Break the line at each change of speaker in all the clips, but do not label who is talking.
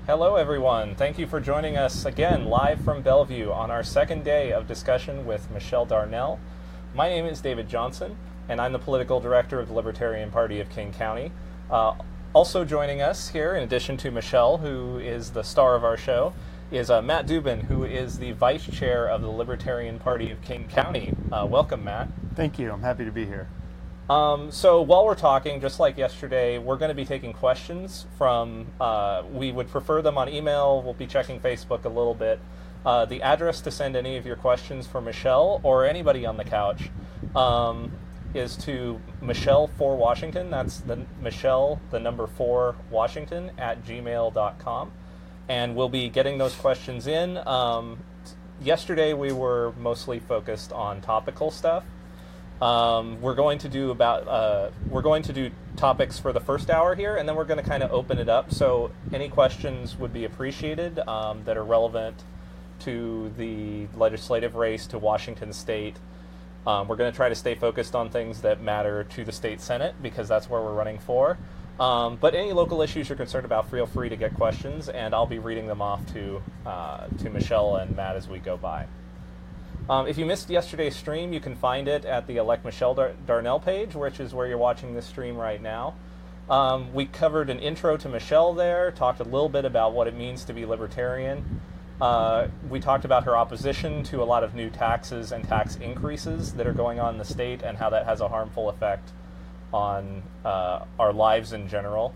Hello everyone, thank you for joining us again live from Bellevue on our second day of discussion with Michelle Darnell. My name is David Johnson and I'm the political director of the Libertarian Party of King County. Also joining us here, in addition to Michelle, who is the star of our show, is Matt Dubin, who is the vice chair of the Libertarian Party of King County. Welcome, Matt.
Thank you, I'm happy to be here.
So while we're talking, just like yesterday, we're going to be taking questions from, we would prefer them on email. We'll be checking Facebook a little bit. The address to send any of your questions for Michelle or anybody on the couch is to Michelle4Washington. That's the Michelle, the number 4 Washington @gmail.com. And we'll be getting those questions in. Yesterday we were mostly focused on topical stuff. We're going to do topics for the first hour here, and then we're going to kind of open it up. So any questions would be appreciated that are relevant to the legislative race to Washington State. We're going to try to stay focused on things that matter to the state Senate because that's where we're running for. But any local issues you're concerned about, feel free to get questions, and I'll be reading them off to Michelle and Matt as we go by. If you missed yesterday's stream, you can find it at the Elect Michelle Darnell page, which is where you're watching this stream right now. We covered an intro to Michelle there, talked a little bit about what it means to be libertarian. We talked about her opposition to a lot of new taxes and tax increases that are going on in the state and how that has a harmful effect on our lives in general.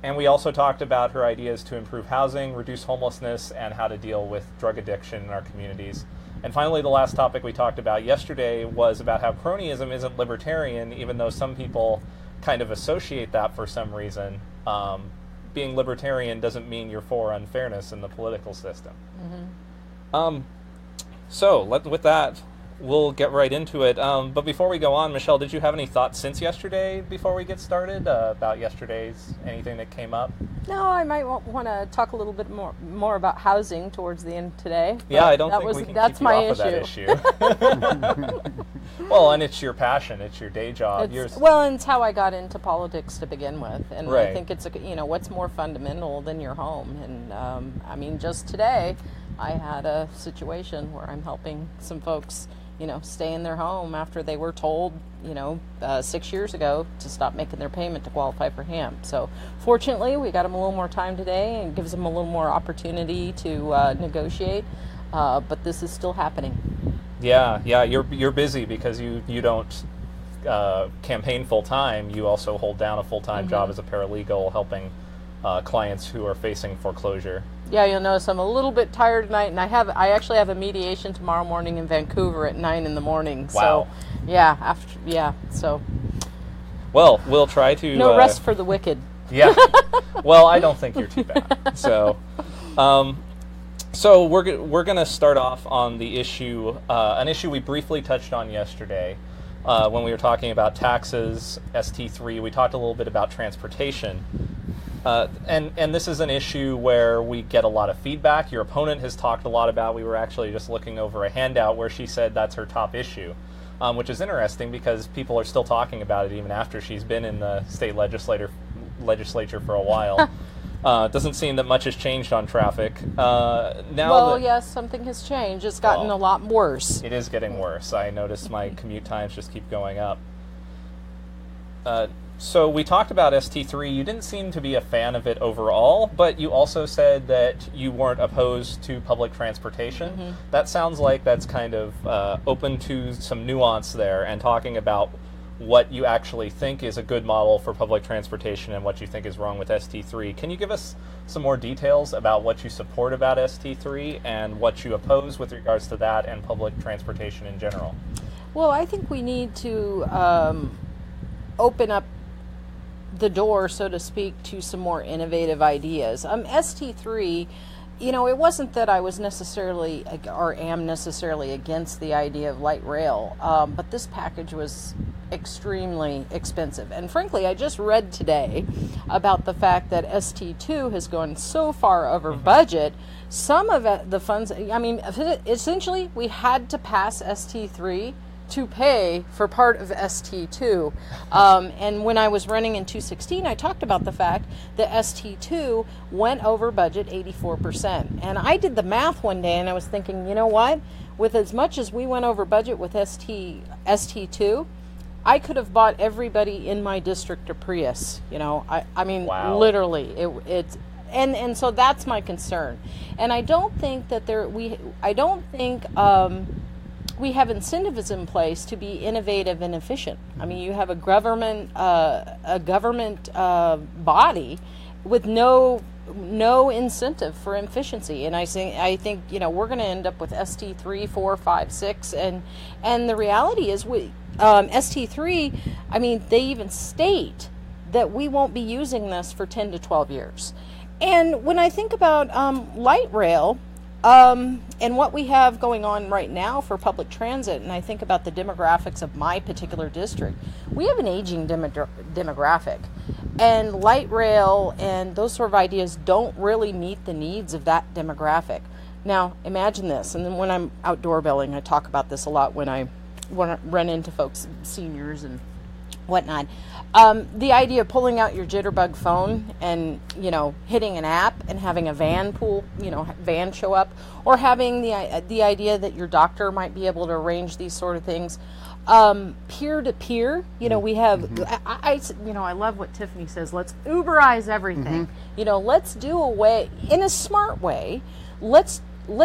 And we also talked about her ideas to improve housing, reduce homelessness, and how to deal with drug addiction in our communities. And finally, the last topic we talked about yesterday was about how cronyism isn't libertarian, even though some people kind of associate that for some reason. Being libertarian doesn't mean you're for unfairness in the political system. Mm-hmm. So with that, we'll get right into it. But before we go on, Michelle, did you have any thoughts since yesterday before we get started about yesterday's, anything that came up?
No, I might want to talk a little bit more about housing towards the end today.
Yeah, I don't think we can keep you off of that issue. Well, and it's your passion, it's your day job.
Well, and it's how I got into politics to begin with, and
right.
I think it's what's more fundamental than your home. And I mean, just today, I had a situation where I'm helping some folks, stay in their home after they were told, 6 years ago to stop making their payment to qualify for HAMP. So fortunately, we got them a little more time today and gives them a little more opportunity to negotiate. But this is still happening.
Yeah, you're busy because you don't campaign full time. You also hold down a full-time job as a paralegal, helping clients who are facing foreclosure.
Yeah, you'll notice I'm a little bit tired tonight, and I actually have a mediation tomorrow morning in Vancouver at 9 in the morning.
Wow.
So, so.
Well, we'll try to...
No rest for the wicked.
Yeah. Well, I don't think you're too bad. So we're going to start off on the issue, an issue we briefly touched on yesterday when we were talking about taxes, ST3. We talked a little bit about transportation. And this is an issue where we get a lot of feedback. Your opponent has talked a lot about. We were actually just looking over a handout where she said that's her top issue, which is interesting because people are still talking about it even after she's been in the state legislature for a while. It doesn't seem that much has changed on traffic.
Yes, something has changed. It's gotten a lot worse.
It is getting worse. I notice my commute times just keep going up. So we talked about ST3. You didn't seem to be a fan of it overall, but you also said that you weren't opposed to public transportation. Mm-hmm. That sounds like that's kind of open to some nuance there and talking about what you actually think is a good model for public transportation and what you think is wrong with ST3. Can you give us some more details about what you support about ST3 and what you oppose with regards to that and public transportation in general?
Well, I think we need to open up the door, so to speak, to some more innovative ideas. ST3, it wasn't that I was necessarily or am necessarily against the idea of light rail, but this package was extremely expensive. And frankly, I just read today about the fact that ST2 has gone so far over budget. Some of the funds, essentially we had to pass ST3 to pay for part of ST2. And when I was running in 216, I talked about the fact that ST2 went over budget 84%. And I did the math one day and I was thinking, you know what? With as much as we went over budget with ST2, I could have bought everybody in my district a Prius. You know, I mean,
wow.
Literally, it's and so that's my concern. And I don't think that we have incentives in place to be innovative and efficient. I mean, you have a government body with no incentive for efficiency, and I think you know, we're going to end up with ST3, 4, 5, 6, and the reality is ST3. I mean, they even state that we won't be using this for 10 to 12 years. And when I think about light rail. And what we have going on right now for public transit, and I think about the demographics of my particular district, we have an aging demographic, and light rail and those sort of ideas don't really meet the needs of that demographic. Now, imagine this, and then when I'm outdoor billing, I talk about this a lot when I run into folks, seniors and whatnot. The idea of pulling out your jitterbug phone and, you know, hitting an app and having a van show up, or having the idea that your doctor might be able to arrange these sort of things. Peer to peer, you know, we have, I love what Tiffany says, let's Uberize everything. You know, let's do away, in a smart way, let's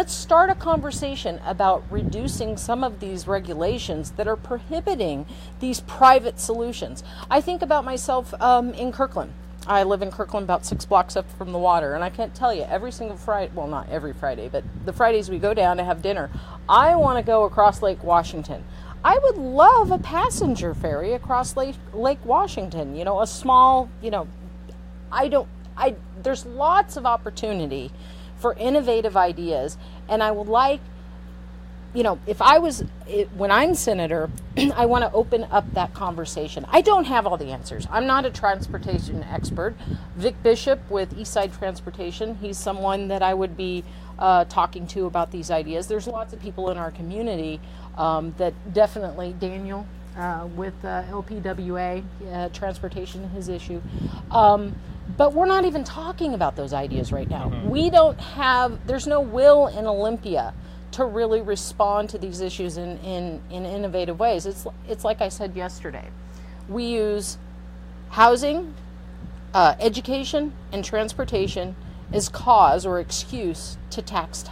start a conversation about reducing some of these regulations that are prohibiting these private solutions. I think about myself in Kirkland. I live in Kirkland, about 6 blocks up from the water, and I can't tell you, every single Friday, well, not every Friday, but the Fridays we go down to have dinner, I want to go across Lake Washington. I would love a passenger ferry across Lake Washington, you know, a small, you know, there's lots of opportunity for innovative ideas, and I would like, you know, when I'm senator, I want to open up that conversation. I don't have all the answers. I'm not a transportation expert. Vic Bishop with Eastside Transportation, he's someone that I would be talking to about these ideas. There's lots of people in our community that definitely, Daniel with LPWA, transportation, his issue. But we're not even talking about those ideas right now. There's no will in Olympia to really respond to these issues in innovative ways. It's like I said yesterday. We use housing, education, and transportation as cause or excuse to tax.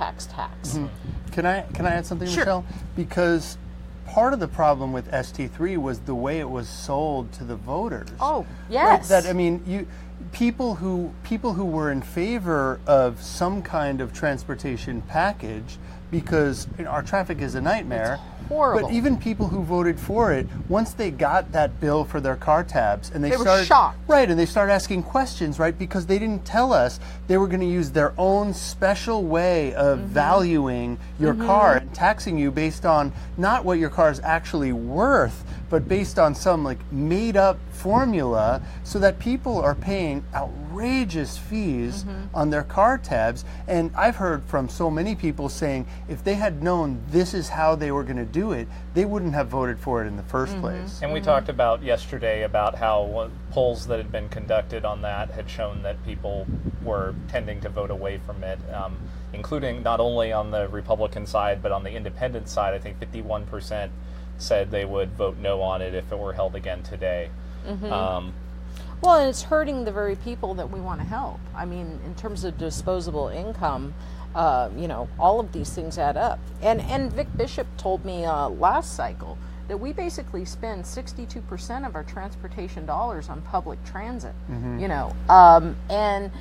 Can I add something,
Sure.
Michelle? Because part of the problem with ST3 was the way it was sold to the voters.
Oh, yes.
Right? That, I mean, people who were in favor of some kind of transportation package, because our traffic is a nightmare.
It's horrible.
But even people who voted for it, once they got that bill for their car tabs, and they
were shocked.
Right, and they started asking questions, right? Because they didn't tell us they were going to use their own special way of valuing your car and taxing you based on not what your car is actually worth, but based on some like made up formula, so that people are paying outrageous fees on their car tabs. And I've heard from so many people saying if they had known this is how they were going to do it, they wouldn't have voted for it in the first place.
And we talked about yesterday about how polls that had been conducted on that had shown that people were tending to vote away from it, including not only on the Republican side, but on the independent side. I think 51% said they would vote no on it if it were held again today.
Well, and it's hurting the very people that we want to help. I mean, in terms of disposable income, you know, all of these things add up. And Vic Bishop told me last cycle that we basically spend 62% of our transportation dollars on public transit, you know, and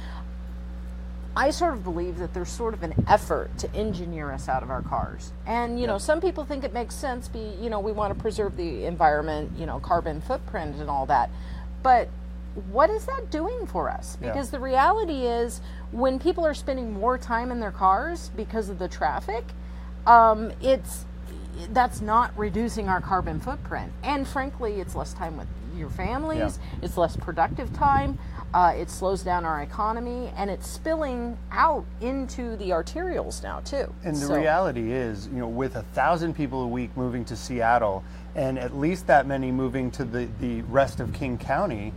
I sort of believe that there's sort of an effort to engineer us out of our cars. And, you know, some people think it makes sense, you know, we want to preserve the environment, you know, carbon footprint and all that. But what is that doing for us? Because the reality is, when people are spending more time in their cars because of the traffic, that's not reducing our carbon footprint. And frankly, it's less time with, your families. It's less productive time. It slows down our economy, and it's spilling out into the arterials now too.
And the reality is, with 1,000 people a week moving to Seattle, and at least that many moving to the rest of King County,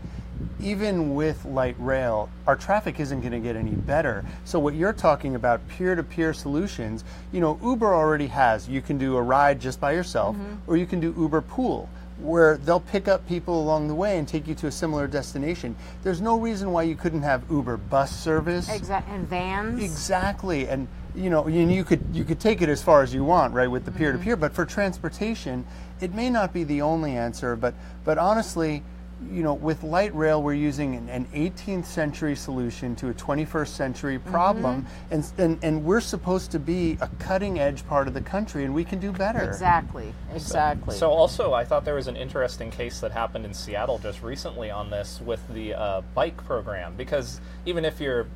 even with light rail, our traffic isn't going to get any better. So what you're talking about, peer-to-peer solutions, Uber already has. You can do a ride just by yourself, or you can do Uber Pool, where they'll pick up people along the way and take you to a similar destination. There's no reason why you couldn't have Uber bus service.
Exactly, and vans.
Exactly, and you could take it as far as you want, right, with the peer-to-peer. But for transportation, it may not be the only answer. But honestly, with light rail, we're using an 18th century solution to a 21st century problem, and we're supposed to be a cutting edge part of the country, and we can do better.
Exactly.
So also, I thought there was an interesting case that happened in Seattle just recently on this with the bike program, because even if you're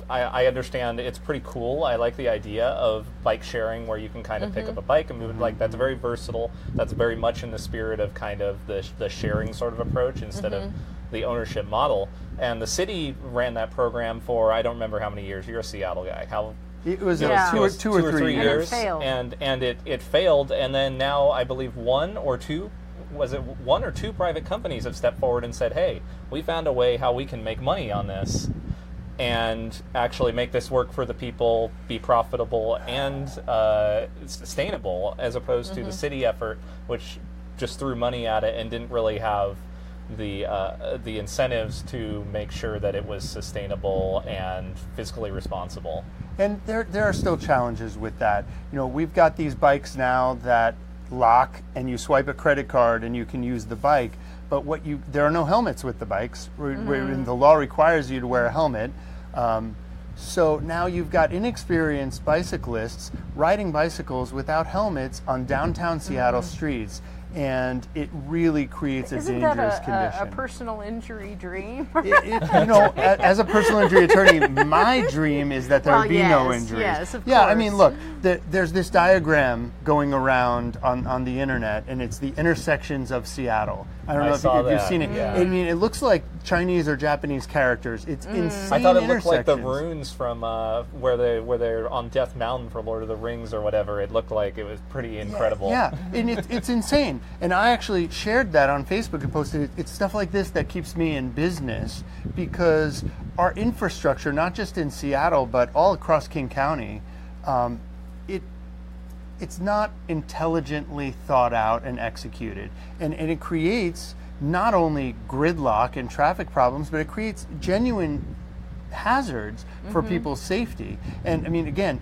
I understand it's pretty cool. I like the idea of bike sharing, where you can kind of pick up a bike and move it. Like, that's very versatile. That's very much in the spirit of kind of the sharing sort of approach instead of the ownership model. And the city ran that program for, I don't remember how many years. You're a Seattle guy.
It was two or three years.
And it failed. And then now I believe one or two private companies have stepped forward and said, hey, we found a way how we can make money on this and actually make this work for the people, be profitable and sustainable, as opposed to the city effort, which just threw money at it and didn't really have the incentives to make sure that it was sustainable and fiscally responsible.
And there are still challenges with that. We've got these bikes now that lock, and you swipe a credit card and you can use the bike. But there are no helmets with the bikes. The law requires you to wear a helmet. So now you've got inexperienced bicyclists riding bicycles without helmets on downtown Seattle streets. And it really creates a dangerous condition.
A personal injury dream?
As a personal injury attorney, my dream is that there be no injuries.
Yes, of course.
Yeah, I mean, look, there's this diagram going around on the internet, and it's the intersections of Seattle. I don't know if you've seen it.
Yeah.
I mean, it looks like Chinese or Japanese characters. It's insane.
I thought it looked like the runes from where they're on Death Mountain for Lord of the Rings or whatever. It looked like it was pretty incredible.
Yeah, and it's insane. And I actually shared that on Facebook and posted it. It's stuff like this that keeps me in business, because our infrastructure, not just in Seattle, but all across King County, it's not intelligently thought out and executed. And it creates not only gridlock and traffic problems, but it creates genuine hazards for people's safety. And I mean, again,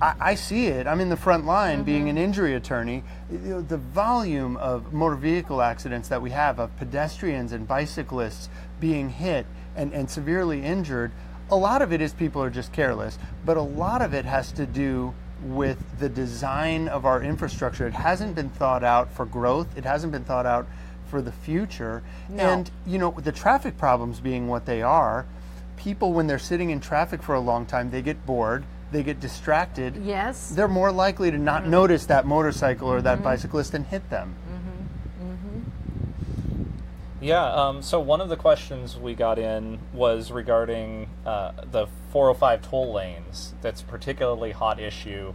I see it. I'm in the front line being an injury attorney. The volume of motor vehicle accidents that we have, of pedestrians and bicyclists being hit and severely injured, a lot of it is people are just careless, but a lot of it has to do with the design of our infrastructure. It hasn't been thought out for growth. It hasn't been thought out for the future.
No.
And, with the traffic problems being what they are, people, when they're sitting in traffic for a long time, they get bored, they get distracted.
Yes.
They're more likely to not notice that motorcycle or that bicyclist and hit them.
Yeah, so one of the questions we got in was regarding the 405 toll lanes. That's a particularly hot issue.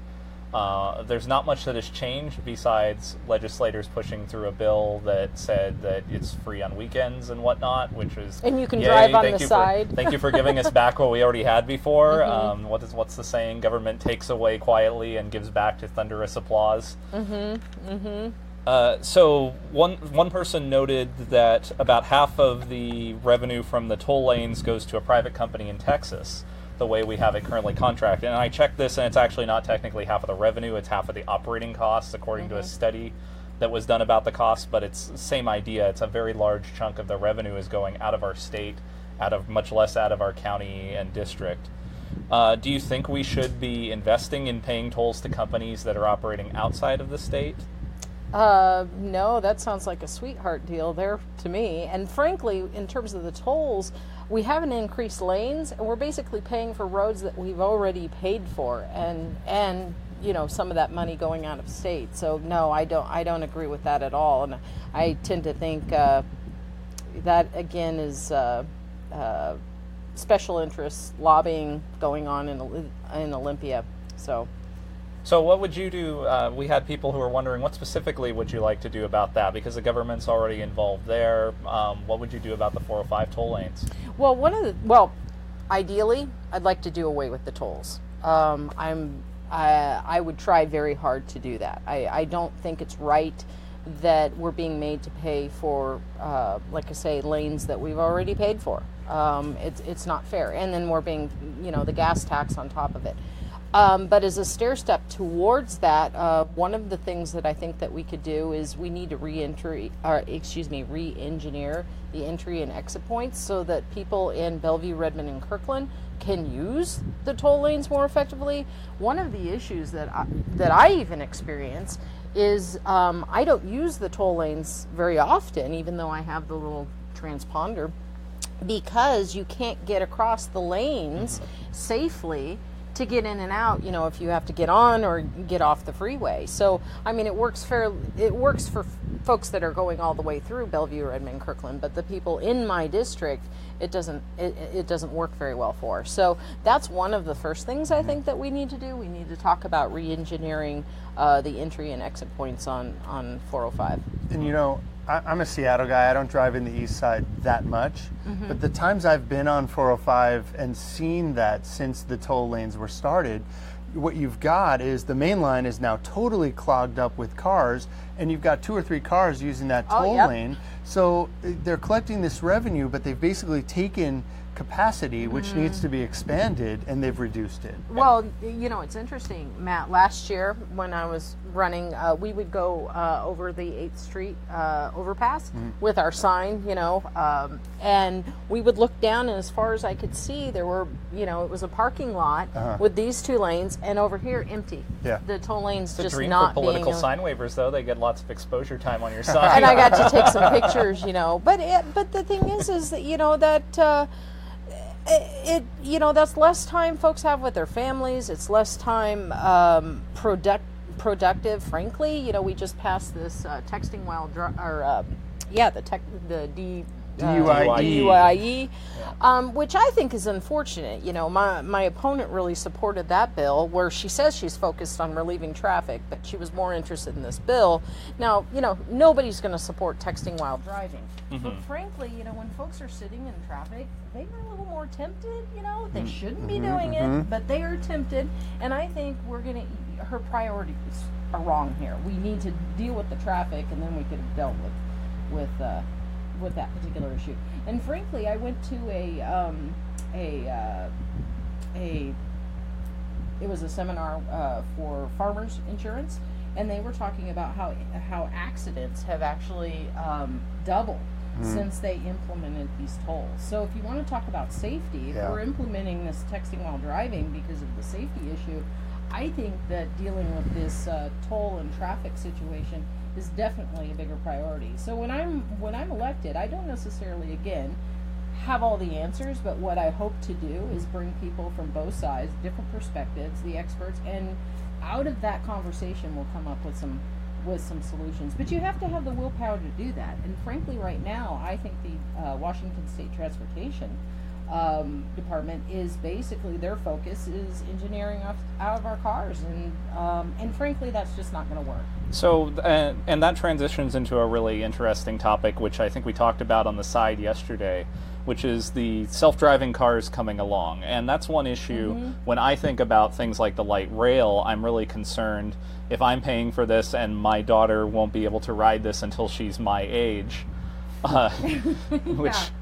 There's not much that has changed besides legislators pushing through a bill that said that it's free on weekends and whatnot, which is...
And you can drive on the side.
Thank you for giving us back what we already had before. What's the saying? Government takes away quietly and gives back to thunderous applause. So one person noted that about half of the revenue from the toll lanes goes to a private company in Texas, the way we have it currently contracted. And I checked this, and it's actually not technically half of the revenue, it's half of the operating costs, according to a study that was done about the costs, but it's the same idea. It's a very large chunk of the revenue is going out of our state, much less out of our county and district. Do you think we should be investing in paying tolls to companies that are operating outside of the state?
No, that sounds like a sweetheart deal there to me. And frankly, in terms of the tolls, we haven't increased lanes, and we're basically paying for roads that we've already paid for, and some of that money going out of state. So no, I don't agree with that at all. And I tend to think That again is special interests lobbying going on in Olympia.
So what would you do? We had people who were wondering what specifically would you like to do about that, because the government's already involved there. What would you do about the 405 toll lanes?
Well, ideally, I'd like to do away with the tolls. I would try very hard to do that. I don't think it's right that we're being made to pay for, like I say, lanes that we've already paid for. It's not fair, and then we're being, the gas tax on top of it. But as a stair step towards that, one of the things that I think that we could do is we need to re-engineer the entry and exit points so that people in Bellevue, Redmond, and Kirkland can use the toll lanes more effectively. One of the issues that I even experience is I don't use the toll lanes very often, even though I have the little transponder, because you can't get across the lanes safely to get in and out, if you have to get on or get off the freeway. So, I mean, it works for folks that are going all the way through Bellevue, Redmond, Kirkland, but the people in my district, it doesn't work very well for. So that's one of the first things I think that we need to do. We need to talk about re-engineering the entry and exit points on 405.
And I'm a Seattle guy. I don't drive in the east side that much, but the times I've been on 405 and seen that since the toll lanes were started, what you've got is the main line is now totally clogged up with cars, and you've got 2 or 3 cars using that toll lane. So they're collecting this revenue, but they've basically taken capacity, which needs to be expanded, and they've reduced it.
Well, it's interesting, Matt. Last year when I was running, we would go over the 8th Street overpass with our sign, and we would look down, and as far as I could see, there were, it was a parking lot with these 2 lanes, and over here empty. Yeah. The toll lanes just
dream
not
for political
being
sign waivers, though. They get lots of exposure time on your sign.
And I got to take some pictures, But the thing is that that's less time folks have with their families. It's less time productive. Frankly, we just passed this texting while DUIE, which I think is unfortunate. My opponent really supported that bill, where she says she's focused on relieving traffic, but she was more interested in this bill. Now, nobody's going to support texting while driving. But frankly, when folks are sitting in traffic, they are a little more tempted. They shouldn't be doing it, but they are tempted. And I think her priorities are wrong here. We need to deal with the traffic, and then we could have dealt with that particular issue. And frankly, I went to it was a seminar for farmers insurance, and they were talking about how accidents have actually doubled since they implemented these tolls. So if you want to talk about safety, if we're implementing this texting while driving because of the safety issue, I think that dealing with this toll and traffic situation is definitely a bigger priority. So when I'm elected, I don't necessarily, again, have all the answers, but what I hope to do is bring people from both sides, different perspectives, the experts, and out of that conversation we'll come up with some solutions. But you have to have the willpower to do that. And frankly, right now, I think the Washington State Transportation Department is basically, their focus is engineering out of our cars, and frankly, that's just not going to work.
So, and that transitions into a really interesting topic, which I think we talked about on the side yesterday, which is the self-driving cars coming along. And that's one issue. When I think about things like the light rail, I'm really concerned if I'm paying for this and my daughter won't be able to ride this until she's my age.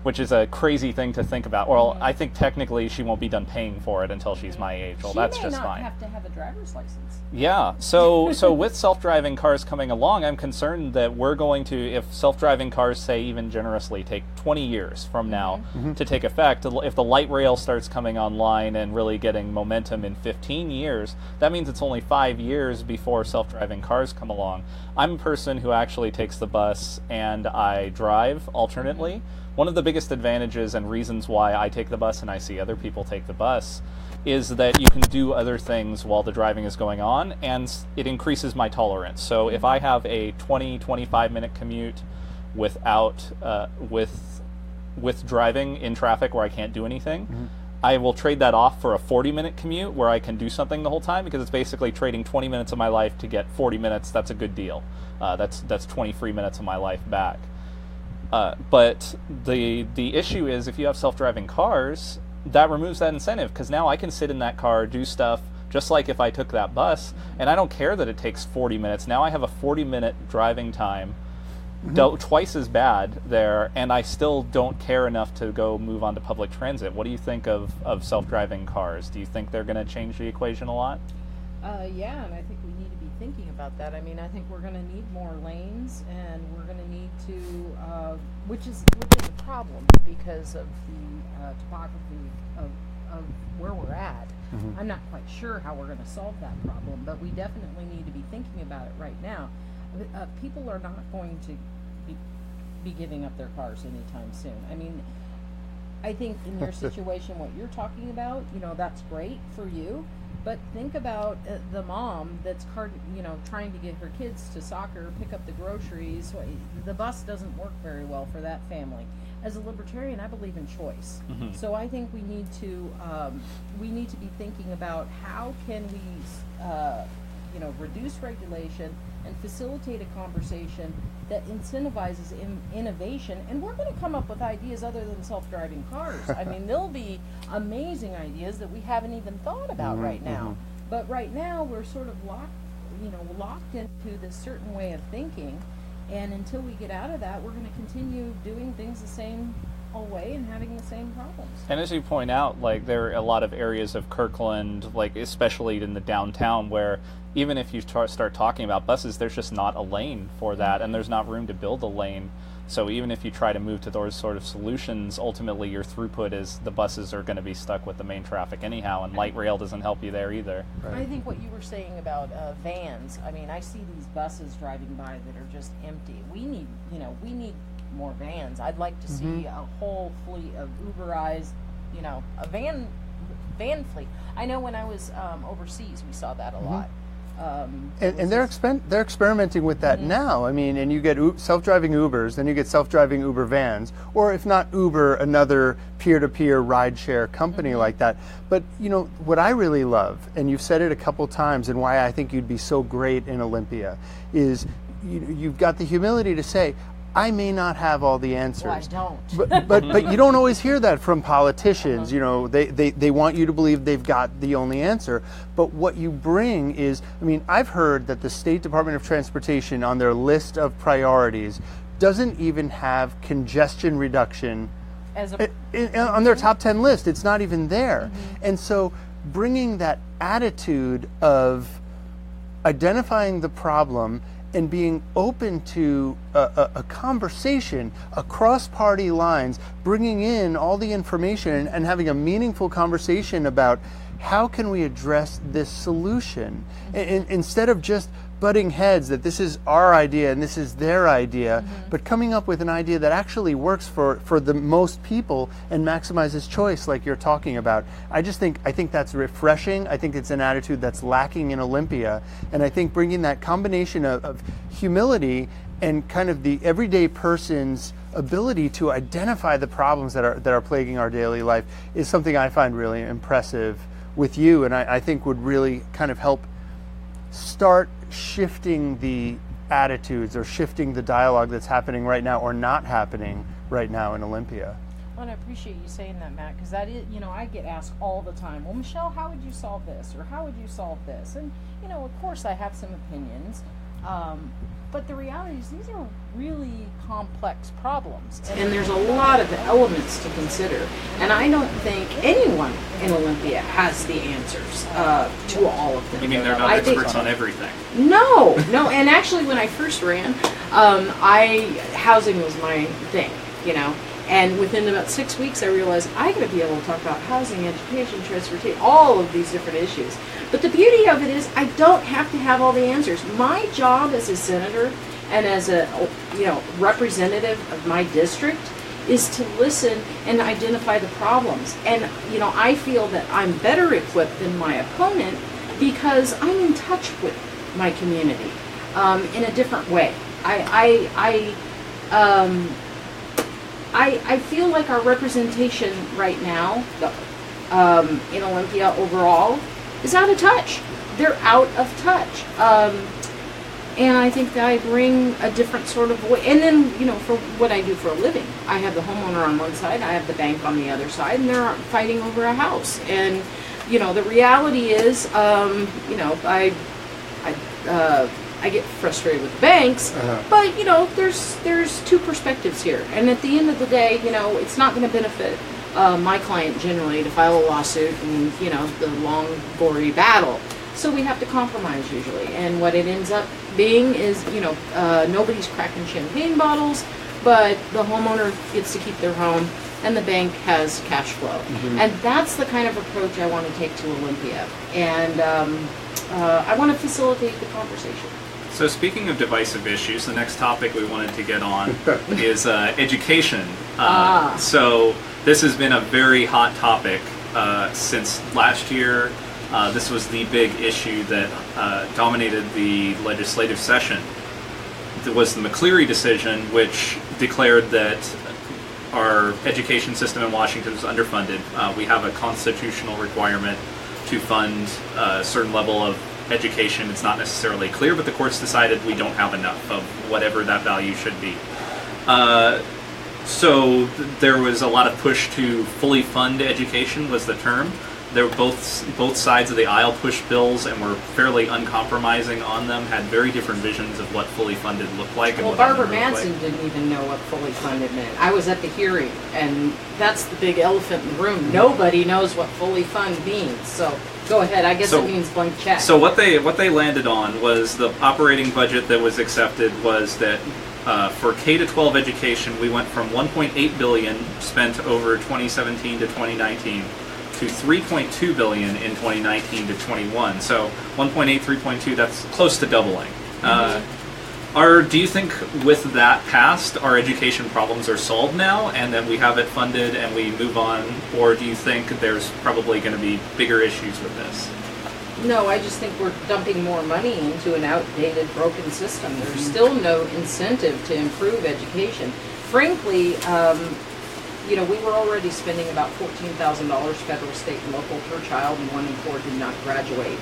Which is a crazy thing to think about. Well, I think technically she won't be done paying for it until she's my age. Well, that's just fine.
She may not have to have a driver's license.
Yeah. So with self-driving cars coming along, I'm concerned that we're going to, if self-driving cars, say even generously, take 20 years from now to take effect, if the light rail starts coming online and really getting momentum in 15 years, that means it's only 5 years before self-driving cars come along. I'm a person who actually takes the bus and I drive alternately. One of the biggest advantages and reasons why I take the bus and I see other people take the bus is that you can do other things while the driving is going on, and it increases my tolerance. So if I have a 20-25 minute commute without with driving in traffic where I can't do anything, I will trade that off for a 40-minute commute where I can do something the whole time, because it's basically trading 20 minutes of my life to get 40 minutes. That's a good deal. That's 20 free minutes of my life back. But the issue is, if you have self-driving cars, that removes that incentive, because now I can sit in that car, do stuff, just like if I took that bus, and I don't care that it takes 40 minutes. Now I have a 40-minute driving time, twice as bad there, and I still don't care enough to go move on to public transit. What do you think of self-driving cars? Do you think they're going to change the equation a lot?
Yeah, and I think we need to be thinking about that. I mean, I think we're going to need more lanes, and we're going to need to, which is a problem because of the topography of where we're at. I'm not quite sure how we're going to solve that problem, but we definitely need to be thinking about it right now. People are not going to be giving up their cars anytime soon. I mean, I think in your situation, what you're talking about, that's great for you. But think about the mom that's trying to get her kids to soccer, pick up the groceries. The bus doesn't work very well for that family. As a libertarian, I believe in choice. So I think we need to be thinking about how can we reduce regulation and facilitate a conversation that incentivizes innovation. And we're going to come up with ideas other than self-driving cars. I mean, there'll be amazing ideas that we haven't even thought about right now. But right now, we're sort of locked into this certain way of thinking. And until we get out of that, we're going to continue doing things the same old way and having the same problems.
And as you point out, there are a lot of areas of Kirkland, especially in the downtown, where even if you start talking about buses, there's just not a lane for that, and there's not room to build a lane. So even if you try to move to those sort of solutions, ultimately your throughput is the buses are going to be stuck with the main traffic anyhow, and light rail doesn't help you there either.
Right. I think what you were saying about vans, I mean, I see these buses driving by that are just empty. We need more vans. I'd like to see a whole fleet of Uberized, a van fleet. I know when I was overseas, we saw that a lot.
And they're experimenting with that now. I mean, and you get self-driving Ubers, then you get self-driving Uber vans, or if not Uber, another peer-to-peer ride-share company like that. But what I really love, and you've said it a couple times, and why I think you'd be so great in Olympia, is you've got the humility to say, I may not have all the answers.
Well, I don't.
But you don't always hear that from politicians. They want you to believe they've got the only answer. But what you bring is, I mean, I've heard that the State Department of Transportation on their list of priorities doesn't even have congestion reduction on their top 10 list. It's not even there. And so bringing that attitude of identifying the problem and being open to a conversation across party lines, bringing in all the information and having a meaningful conversation about how can we address this solution, and instead of just butting heads that this is our idea and this is their idea, but coming up with an idea that actually works for the most people and maximizes choice like you're talking about. I think that's refreshing. I think it's an attitude that's lacking in Olympia, and I think bringing that combination of humility and kind of the everyday person's ability to identify the problems that are plaguing our daily life is something I find really impressive with you, and I think would really kind of help start shifting the attitudes or shifting the dialogue that's happening right now or not happening right now in Olympia.
Well, and I appreciate you saying that, Matt, because that is, I get asked all the time, well, Michelle, how would you solve this? Or how would you solve this? And, of course I have some opinions, but the reality is these are really complex problems. And there's a lot of elements to consider. And I don't think anyone in Olympia has the answers to all of them.
You mean they're not experts on everything?
No. And actually when I first ran, housing was my thing, And within about 6 weeks I realized I got to be able to talk about housing, education, transportation, all of these different issues. But the beauty of it is I don't have to have all the answers. My job as a senator and as a representative of my district is to listen and identify the problems. And I feel that I'm better equipped than my opponent because I'm in touch with my community I feel like our representation right now in Olympia overall is out of touch. They're out of touch. And I think that I bring a different sort of voice. And then, for what I do for a living, I have the homeowner on one side, I have the bank on the other side, and they're fighting over a house. And, the reality is, I get frustrated with the banks, but, there's two perspectives here. And at the end of the day, it's not going to benefit my client generally to file a lawsuit and, the long, gory battle. So we have to compromise usually, and what it ends up being is, nobody's cracking champagne bottles, but the homeowner gets to keep their home, and the bank has cash flow. And that's the kind of approach I want to take to Olympia, and I want to facilitate the conversation.
So speaking of divisive issues, the next topic we wanted to get on is education. So this has been a very hot topic since last year. This was the big issue that dominated the legislative session. There was the McCleary decision, which declared that our education system in Washington is underfunded. We have a constitutional requirement to fund a certain level of education. It's not necessarily clear, but the courts decided we don't have enough of whatever that value should be. So there was a lot of push to fully fund education was the term. There were both sides of the aisle pushed bills and were fairly uncompromising on them, had very different visions of what fully funded looked like. And
well, Barbara Manson didn't even know what fully funded meant. I was at the hearing, and that's the big elephant in the room. Nobody knows what fully fund means. So go ahead. I guess it means blank check.
So what they landed on was the operating budget that was accepted was that for K-12 education, we went from $1.8 billion spent over 2017 to 2019. To $3.2 billion in 2019 to 21. So 1.8, 3.2, that's close to doubling. Do you think with that passed, our education problems are solved now and that we have it funded and we move on? Or do you think there's probably going to be bigger issues with this?
No, I just think we're dumping more money into an outdated, broken system. There's still no incentive to improve education. Frankly, we were already spending about $14,000 federal, state, and local per child, and 1 in 4 did not graduate.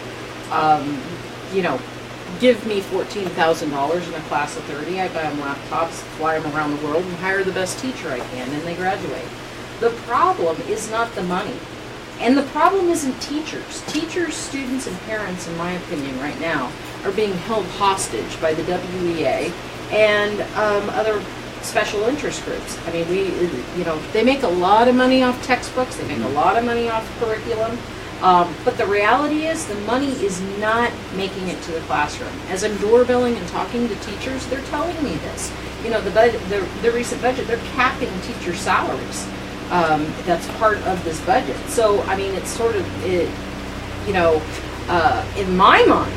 Give me $14,000 in a class of 30, I buy them laptops, fly them around the world, and hire the best teacher I can, and they graduate. The problem is not the money. And the problem isn't teachers. Teachers, students, and parents, in my opinion, right now, are being held hostage by the WEA and other special interest groups. I mean, they make a lot of money off textbooks, they make a lot of money off curriculum, but the reality is the money is not making it to the classroom. As I'm doorbelling and talking to teachers, they're telling me this. The recent budget, they're capping teacher salaries. That's part of this budget. So, I mean, it's sort of, in my mind,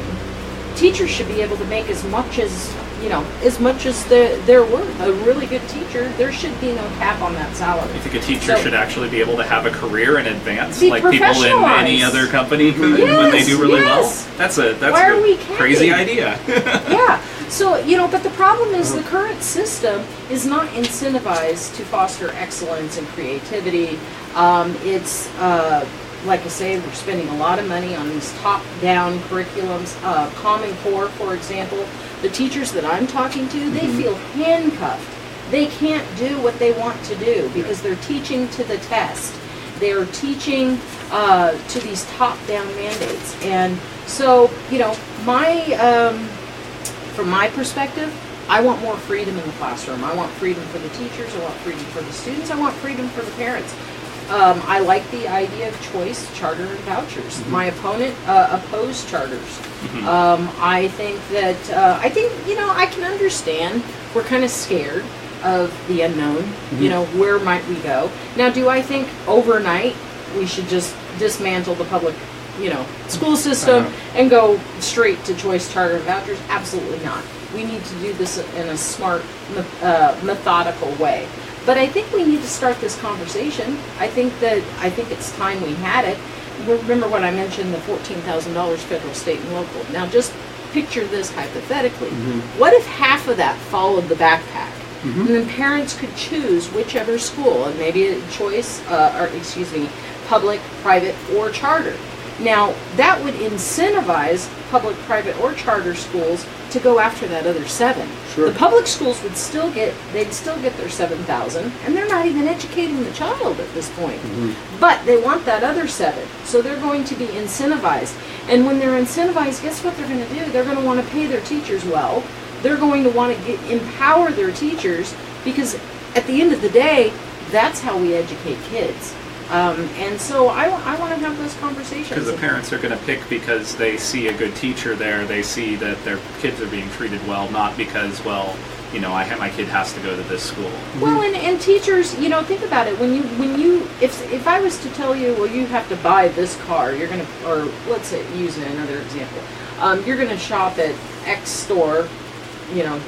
teachers should be able to make as much as they're worth. A really good teacher, there should be no cap on that salary.
You think a teacher should actually be able to have a career and advance like people in any other company could when they do really well? That's a crazy idea.
Yeah. So, but the problem is the current system is not incentivized to foster excellence and creativity. It's like I say, we're spending a lot of money on these top-down curriculums. Common Core, for example, the teachers that I'm talking to, they feel handcuffed. They can't do what they want to do because they're teaching to the test. They're teaching to these top-down mandates. And so, from my perspective, I want more freedom in the classroom. I want freedom for the teachers. I want freedom for the students. I want freedom for the parents. I like the idea of choice, charter, and vouchers. My opponent opposed charters. I think that, I can understand we're kind of scared of the unknown. Where might we go? Now, do I think overnight we should just dismantle the public, school system and go straight to choice, charter, and vouchers? Absolutely not. We need to do this in a smart, methodical way. But I think we need to start this conversation. I think it's time we had it. Remember when I mentioned the $14,000 federal, state, and local. Now just picture this hypothetically. What if half of that followed the backpack? and then parents could choose whichever school, and maybe a choice, public, private, or charter. Now, that would incentivize public, private, or charter schools to go after that other 7.
Sure.
The public schools would still get their $7,000, and they're not even educating the child at this point. But they want that other 7, so they're going to be incentivized. And when they're incentivized, guess what they're going to do? They're going to want to pay their teachers well. They're going to want to empower their teachers, because at the end of the day, that's how we educate kids. And so I want to have those conversations.
Because the parents are going to pick because they see a good teacher there. They see that their kids are being treated well, not because, well, you know, my kid has to go to this school.
Well, and teachers, you know, think about it. If I was to tell you, well, you have to buy this car, you're going to, or let's say, use another example, you're going to shop at X store, you know,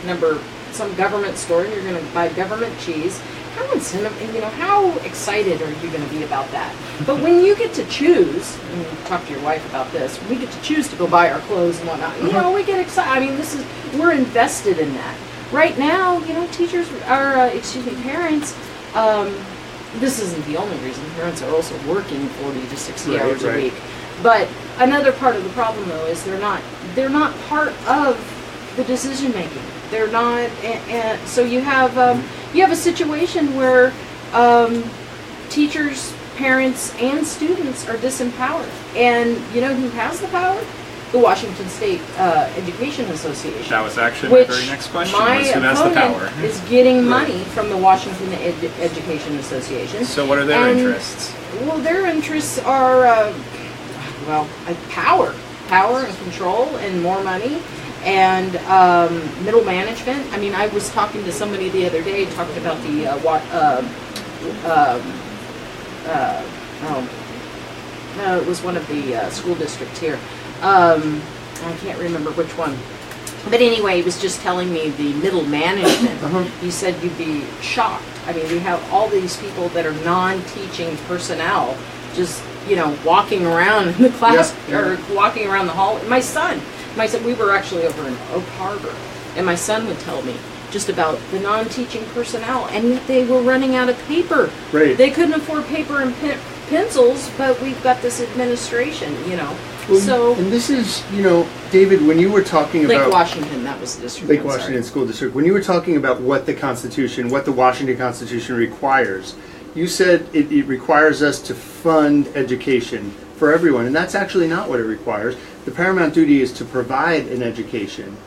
some government store, and you're going to buy government cheese. How excited are you going to be about that? But when you get to choose, and you talk to your wife about this, when we get to choose to go buy our clothes and whatnot, you know, we get excited. I mean, we're invested in that. Right now, you know, parents, this isn't the only reason. Parents are also working 40 to 60 hours a week. But another part of the problem, though, is they're not part of the decision making. They're not, so you have a situation where teachers, parents, and students are disempowered. And you know who has the power? The Washington State Education Association.
That was actually my very next question.
My
who has the power?
Is getting money from the Washington Education Association.
So what are their interests?
Well, their interests are power and control and more money. And middle management. I mean, I was talking to somebody the other day talking about the it was one of the school districts here. I can't remember which one. But anyway, he was just telling me the middle management. He said you'd be shocked. I mean, we have all these people that are non-teaching personnel just, you know, walking around in the class or walking around the hall. My son, we were actually over in Oak Harbor, and my son would tell me just about the non-teaching personnel, and yet they were running out of paper.
Right.
They couldn't afford paper and pencils, but we've got this administration, you know.
Well, and this is, you know, David, when you were talking about...
Lake Washington, that was the district.
Lake Washington School District. When you were talking about what the Constitution, what the Washington Constitution requires, you said it requires us to fund education for everyone, and that's actually not what it requires. The paramount duty is to provide an education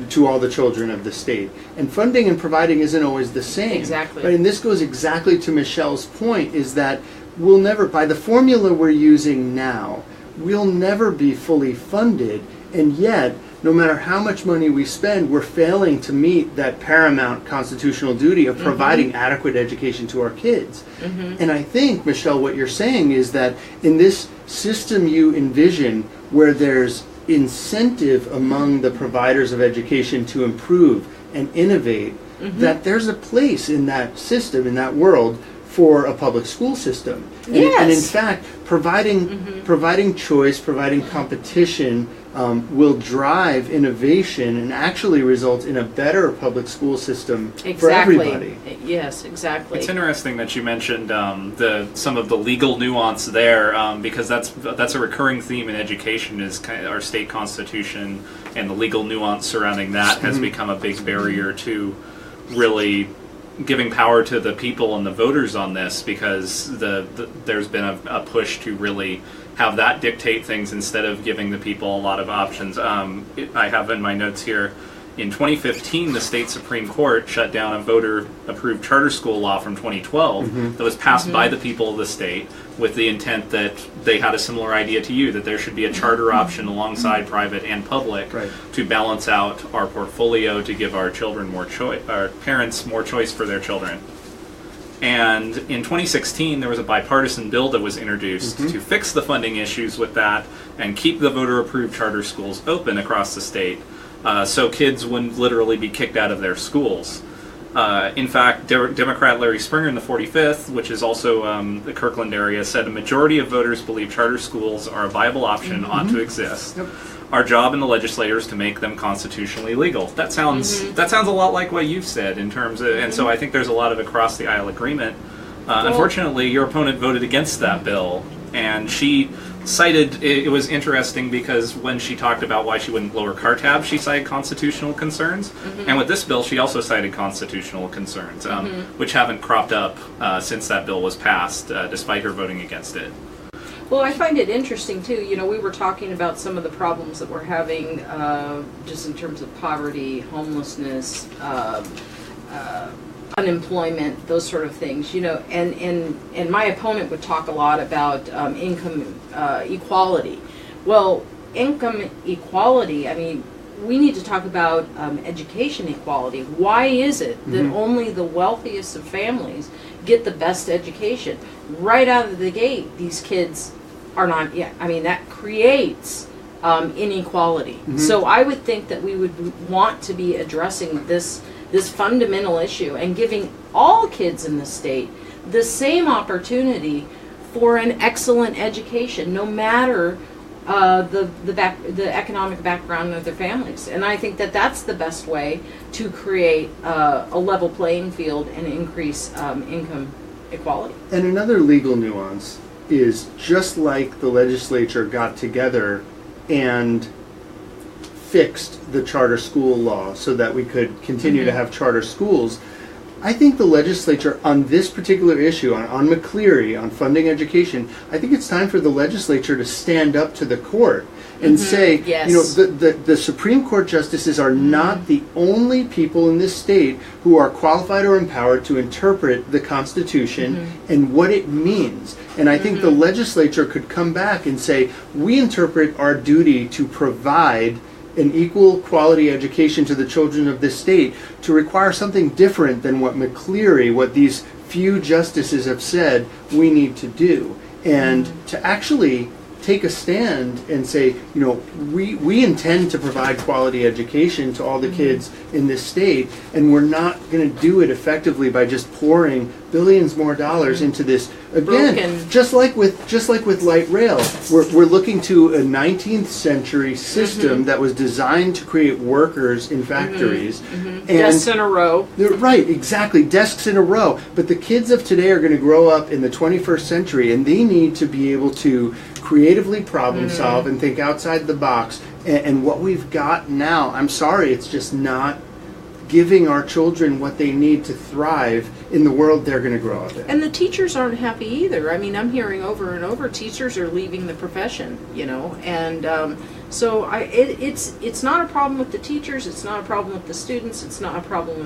to all the children of the state. And funding and providing isn't always the same.
Exactly.
Right? And this goes exactly to Michelle's point, is that we'll never, by the formula we're using now, we'll never be fully funded, and yet, no matter how much money we spend, we're failing to meet that paramount constitutional duty of providing adequate education to our kids. And I think, Michelle, what you're saying is that in this system you envision, where there's incentive among the providers of education to improve and innovate, that there's a place in that system, in that world, for a public school system. And in fact, providing choice, providing competition will drive innovation and actually result in a better public school system for everybody.
Yes, exactly.
It's interesting that you mentioned some of the legal nuance there, because that's a recurring theme in education. Is kind of our state constitution, and the legal nuance surrounding that has become a big barrier to really giving power to the people and the voters on this, because there's been a push to really have that dictate things instead of giving the people a lot of options. I have in my notes here, in 2015, the state Supreme Court shut down a voter-approved charter school law from 2012 that was passed by the people of the state with the intent that they had a similar idea to you, that there should be a charter option alongside private and public to balance out our portfolio, to give our children more choice, our parents more choice for their children. And in 2016, there was a bipartisan bill that was introduced to fix the funding issues with that and keep the voter-approved charter schools open across the state, so kids wouldn't literally be kicked out of their schools. In fact, Democrat Larry Springer in the 45th, which is also the Kirkland area, said a majority of voters believe charter schools are a viable option and ought to exist. our job in the legislature is to make them constitutionally legal. That sounds a lot like what you've said in terms of, and so I think there's a lot of across the aisle agreement. Unfortunately, your opponent voted against that bill, and she cited, it was interesting because when she talked about why she wouldn't lower car tabs, she cited constitutional concerns. And with this bill, she also cited constitutional concerns, which haven't cropped up since that bill was passed, despite her voting against it.
Well, I find it interesting too. You know, we were talking about some of the problems that we're having just in terms of poverty, homelessness, unemployment, those sort of things, you know, and my opponent would talk a lot about income equality. Well, income equality, I mean, we need to talk about education equality. Why is it that only the wealthiest of families get the best education? Right out of the gate, these kids are not, I mean, that creates inequality. So I would think that we would want to be addressing this fundamental issue and giving all kids in the state the same opportunity for an excellent education, no matter the economic background of their families. And I think that that's the best way to create a level playing field and increase income equality.
And another legal nuance is, just like the legislature got together and fixed the charter school law so that we could continue to have charter schools, I think the legislature on this particular issue, on McCleary, on funding education, I think it's time for the legislature to stand up to the court and say, you know, the Supreme Court justices are not the only people in this state who are qualified or empowered to interpret the Constitution and what it means. And I think the legislature could come back and say, we interpret our duty to provide an equal quality education to the children of this state to require something different than what McCleary, what these few justices have said we need to do. And to actually take a stand and say, you know, we intend to provide quality education to all the kids in this state, and we're not going to do it effectively by just pouring billions more dollars into this. Again, just like with light rail, we're looking to a 19th century system that was designed to create workers in factories. And
desks in a row.
Right, exactly, desks in a row. But the kids of today are going to grow up in the 21st century, and they need to be able to creatively problem solve and think outside the box. And what we've got now, I'm sorry, it's just not giving our children what they need to thrive in the world they're going to grow up in.
And the teachers aren't happy either. I mean, I'm hearing over and over teachers are leaving the profession, you know, and so it's not a problem with the teachers, it's not a problem with the students, it's not a problem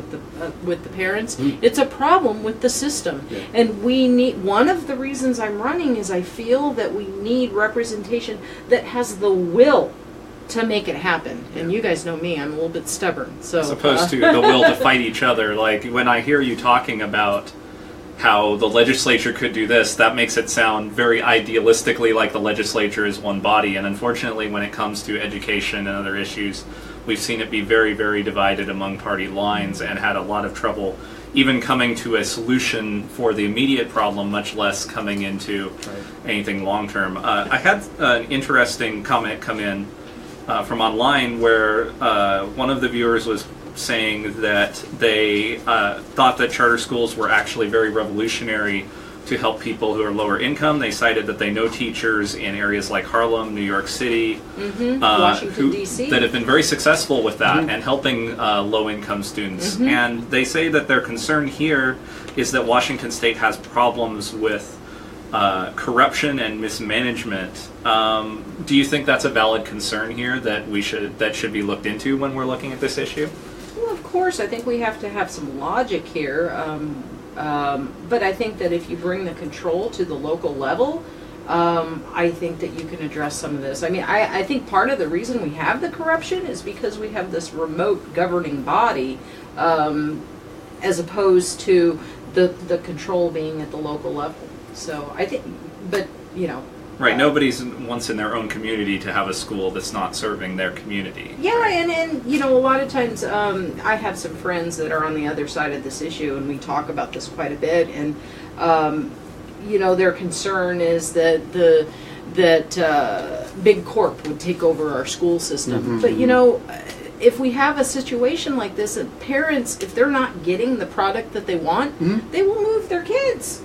with the parents. It's a problem with the system. And we need, one of the reasons I'm running is I feel that we need representation that has the will to make it happen. And you guys know me, I'm a little bit stubborn. So
as opposed to the will to fight each other. Like, when I hear you talking about how the legislature could do this, that makes it sound very idealistically like the legislature is one body. And unfortunately, when it comes to education and other issues, we've seen it be very, very divided among party lines and had a lot of trouble even coming to a solution for the immediate problem, much less coming into anything long term. I had an interesting comment come in from online where one of the viewers was saying that they thought that charter schools were actually very revolutionary to help people who are lower income. They cited that they know teachers in areas like Harlem, New York City,
Washington, D.C.
that have been very successful with that and helping low-income students. And they say that their concern here is that Washington State has problems with corruption and mismanagement. Do you think that's a valid concern here that should be looked into when we're looking at this issue?
Well, of course, I think we have to have some logic here. But I think that if you bring the control to the local level, I think that you can address some of this. I mean, I think part of the reason we have the corruption is because we have this remote governing body, as opposed to the control being at the local level. So I think, but you know.
Right, nobody's wants in their own community to have a school that's not serving their community.
Yeah,
right?
and you know, a lot of times I have some friends that are on the other side of this issue, and we talk about this quite a bit. And you know, their concern is that that big corp would take over our school system. But if we have a situation like this, and parents, if they're not getting the product that they want, they will move their kids.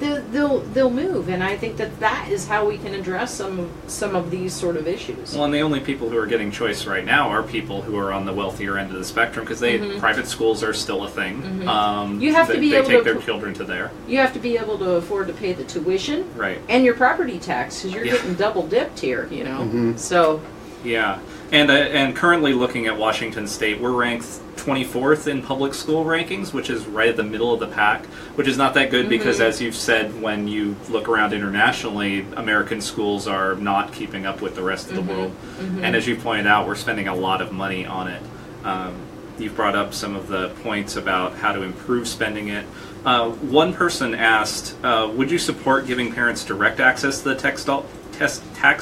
They'll move, and I think that is how we can address some of these sort of issues.
Well, and the only people who are getting choice right now are people who are on the wealthier end of the spectrum, because private schools are still a thing.
You have to be able to
take their children to there.
You have to be able to afford to pay the tuition,
right,
and your property tax, because you're getting double dipped here. So.
Yeah, and currently looking at Washington State, we're ranked 24th in public school rankings, which is right at the middle of the pack, which is not that good because, as you've said, when you look around internationally, American schools are not keeping up with the rest of the world. And as you pointed out, we're spending a lot of money on it. You've brought up some of the points about how to improve spending it. One person asked, would you support giving parents direct access to the tax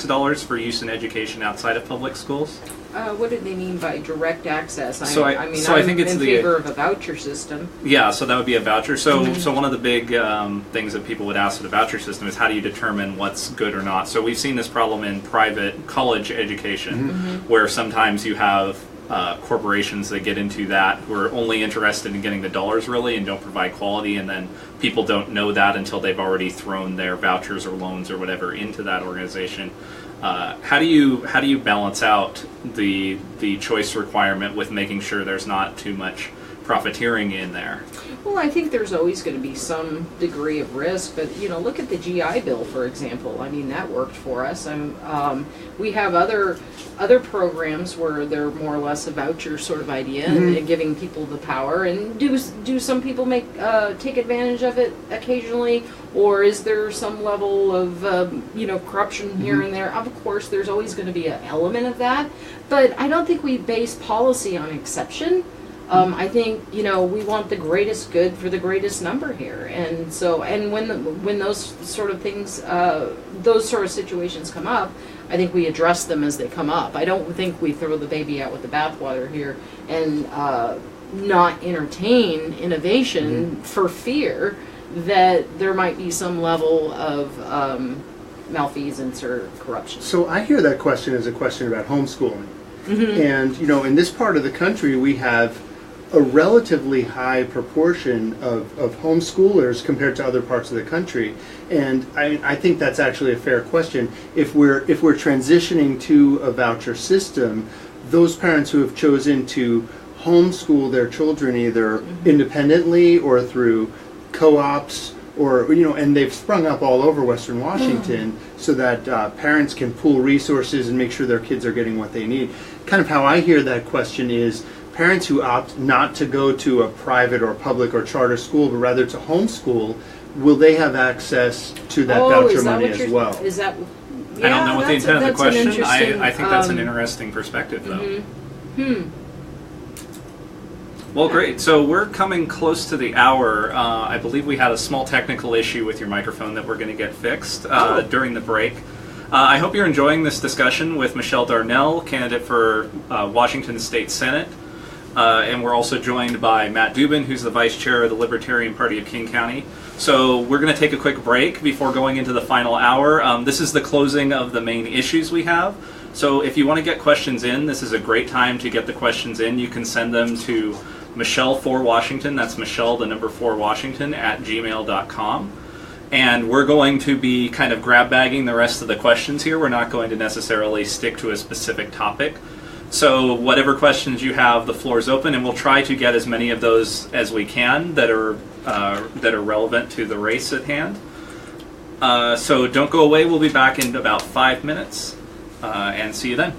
dollars for use in education outside of public schools?
What did they mean by direct access?
I think it's
in favor of a voucher system.
Yeah, so that would be a voucher. So one of the big things that people would ask for the voucher system is how do you determine what's good or not? So we've seen this problem in private college education, where sometimes you have corporations that get into that who are only interested in getting the dollars really and don't provide quality, and then people don't know that until they've already thrown their vouchers or loans or whatever into that organization. How do you balance out the choice requirement with making sure there's not too much profiteering in there?
Well, I think there's always going to be some degree of risk, but look at the GI Bill, for example. I mean, that worked for us. We have other programs where they're more or less a voucher sort of idea, and giving people the power. And do some people take advantage of it occasionally, or is there some level of corruption here and there? Of course, there's always going to be an element of that, but I don't think we base policy on exception. I think we want the greatest good for the greatest number here, and when those sort of things, those sort of situations come up, I think we address them as they come up. I don't think we throw the baby out with the bathwater here and not entertain innovation for fear that there might be some level of malfeasance or corruption.
So I hear that question as a question about homeschooling, and in this part of the country we have a relatively high proportion of homeschoolers compared to other parts of the country, and I think that's actually a fair question. If we're transitioning to a voucher system, those parents who have chosen to homeschool their children either independently or through co-ops, or and they've sprung up all over Western Washington, so that parents can pool resources and make sure their kids are getting what they need. Kind of how I hear that question is, parents who opt not to go to a private or public or charter school, but rather to homeschool, will they have access to that voucher money as well?
Is that?
I don't know what the intent of the question. I think that's an interesting perspective, though. Well, great. So we're coming close to the hour. I believe we had a small technical issue with your microphone that we're going to get fixed during the break. I hope you're enjoying this discussion with Michelle Darnell, candidate for Washington State Senate. And we're also joined by Matt Dubin, who's the Vice Chair of the Libertarian Party of King County. So we're going to take a quick break before going into the final hour. This is the closing of the main issues we have. So if you want to get questions in, this is a great time to get the questions in. You can send them to Michelle4Washington, that's Michelle, the number 4 Washington, @gmail.com. And we're going to be kind of grab bagging the rest of the questions here. We're not going to necessarily stick to a specific topic. So whatever questions you have, the floor is open, and we'll try to get as many of those as we can that are relevant to the race at hand. So don't go away. We'll be back in about 5 minutes, and see you then.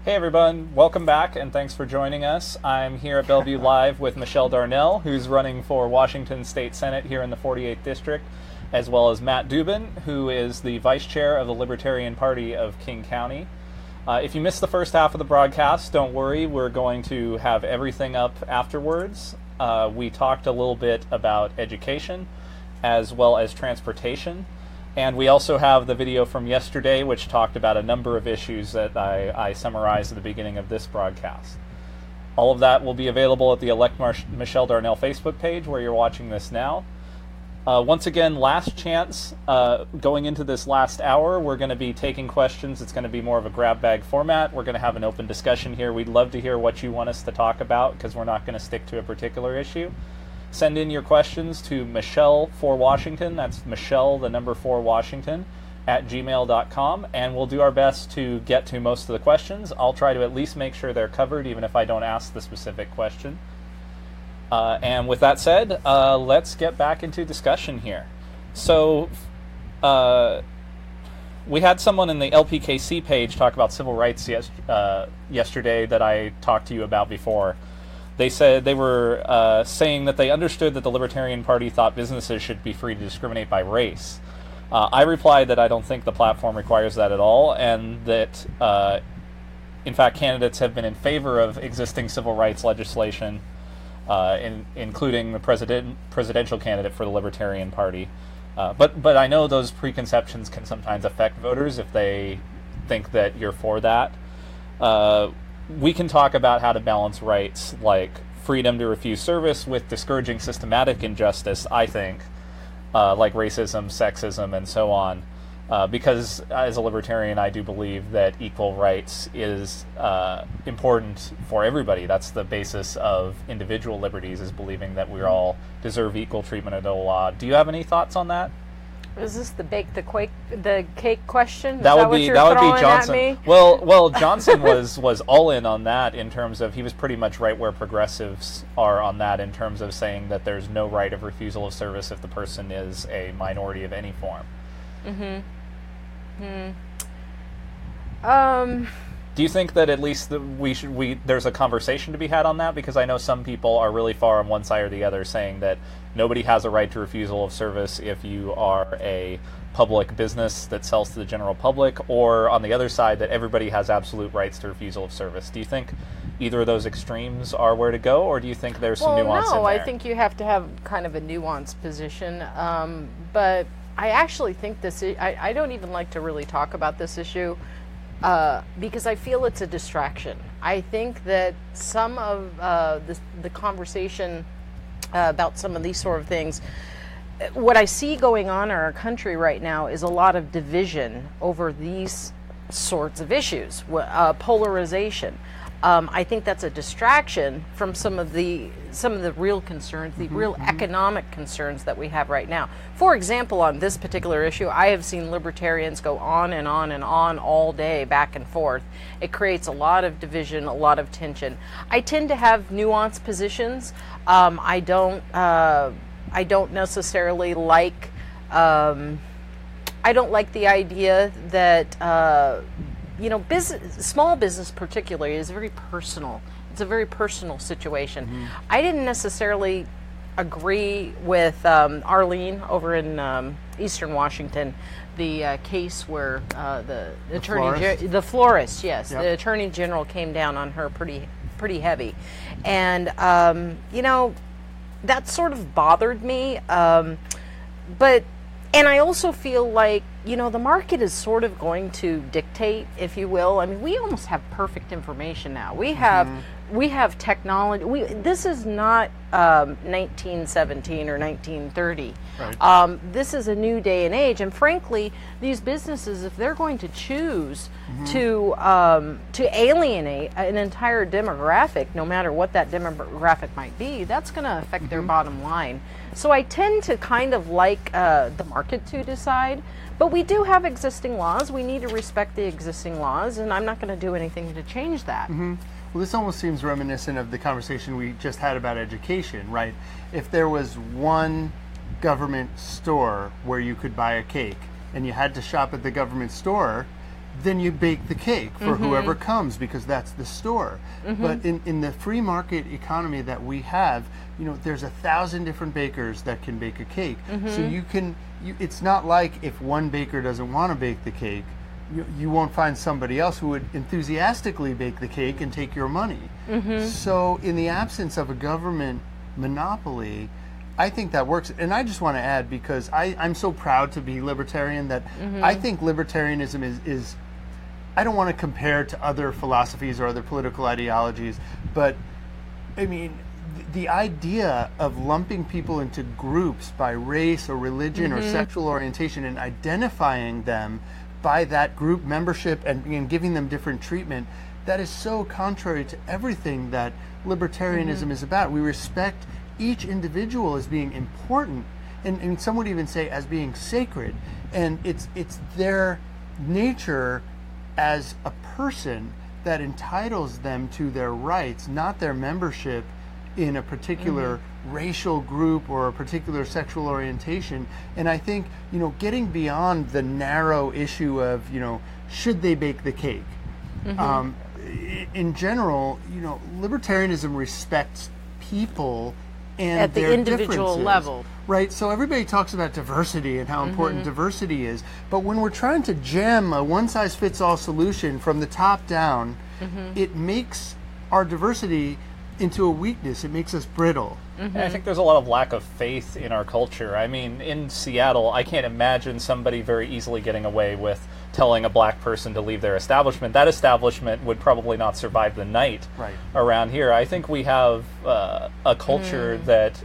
Hey everyone, welcome back and thanks for joining us. I'm here at Bellevue Live with Michelle Darnell, who's running for Washington State Senate here in the 48th District, as well as Matt Dubin, who is the Vice Chair of the Libertarian Party of King County. If you missed the first half of the broadcast, don't worry, we're going to have everything up afterwards. We talked a little bit about education as well as transportation. And we also have the video from yesterday, which talked about a number of issues that I summarized at the beginning of this broadcast. All of that will be available at the Elect Michelle Darnell Facebook page, where you're watching this now. Once again, last chance. Going into this last hour, we're going to be taking questions. It's going to be more of a grab bag format. We're going to have an open discussion here. We'd love to hear what you want us to talk about, because we're not going to stick to a particular issue. Send in your questions to Michelle for Washington, that's Michelle, the number 4 Washington, at gmail.com, and we'll do our best to get to most of the questions. I'll try to at least make sure they're covered, even if I don't ask the specific question. And with that said, let's get back into discussion here. So, we had someone in the LPKC page talk about civil rights yesterday that I talked to you about before. They said they were saying that they understood that the Libertarian Party thought businesses should be free to discriminate by race. I replied that I don't think the platform requires that at all, and that, in fact, candidates have been in favor of existing civil rights legislation, including the presidential candidate for the Libertarian Party. But I know those preconceptions can sometimes affect voters if they think that you're for that. We can talk about how to balance rights like freedom to refuse service with discouraging systematic injustice, I think, like racism, sexism, and so on. Because as a libertarian, I do believe that equal rights is important for everybody. That's the basis of individual liberties, is believing that we all deserve equal treatment under the law. Do you have any thoughts on that?
Is this the cake question?
That would be Johnson.
At me?
Well, Johnson was all in on that, in terms of he was pretty much right where progressives are on that, in terms of saying that there's no right of refusal of service if the person is a minority of any form. Do you think that at least there's a conversation to be had on that? Because I know some people are really far on one side or the other, saying that nobody has a right to refusal of service if you are a public business that sells to the general public, or on the other side, that everybody has absolute rights to refusal of service. Do you think either of those extremes are where to go, or do you think there's some nuance in there?
No, I think you have to have kind of a nuanced position. But I actually think I don't even like to really talk about this issue, because I feel it's a distraction. I think that some of the conversation about some of these sort of things, what I see going on in our country right now is a lot of division over these sorts of issues, polarization. I think that's a distraction from some of the real concerns, the real economic concerns that we have right now. For example, on this particular issue, I have seen libertarians go on and on and on all day, back and forth. It creates a lot of division, a lot of tension. I tend to have nuanced positions. I don't necessarily like. I don't like the idea that. Small business particularly is very personal. It's a very personal situation. I didn't necessarily agree with Arlene over in Eastern Washington, the case where the the florist, yes, the Attorney General came down on her pretty heavy, and that sort of bothered me. And I also feel like, the market is sort of going to dictate, if you will. I mean, we almost have perfect information now. We have technology. This is not 1917 or 1930. Right. This is a new day and age. And frankly, these businesses, if they're going to choose to alienate an entire demographic, no matter what that demographic might be, that's going to affect their bottom line. So I tend to kind of like the market to decide. But we do have existing laws. We need to respect the existing laws, and I'm not going to do anything to change that.
Well, this almost seems reminiscent of the conversation we just had about education, right? If there was one government store where you could buy a cake, and you had to shop at the government store, then you bake the cake for whoever comes, because that's the store. But in the free market economy that we have, there's 1,000 different bakers that can bake a cake. So it's not like if one baker doesn't want to bake the cake, you won't find somebody else who would enthusiastically bake the cake and take your money. So in the absence of a government monopoly, I think that works. And I just want to add, because I'm so proud to be libertarian, that I think libertarianism is I don't want to compare to other philosophies or other political ideologies, but I mean, the idea of lumping people into groups by race or religion or sexual orientation and identifying them by that group membership and giving them different treatment, that is so contrary to everything that libertarianism is about. We respect each individual as being important, and some would even say as being sacred, and it's their nature as a person that entitles them to their rights, not their membership in a particular racial group or a particular sexual orientation. And I think, getting beyond the narrow issue of, should they bake the cake? In general, libertarianism respects people and
at the
their
individual level.
Right, so everybody talks about diversity and how important diversity is, but when we're trying to jam a one-size-fits-all solution from the top down, it makes our diversity into a weakness. It makes us brittle.
And I think there's a lot of lack of faith in our culture. I mean, in Seattle, I can't imagine somebody very easily getting away with telling a black person to leave their establishment. That establishment would probably not survive the night around here. I think we have a culture that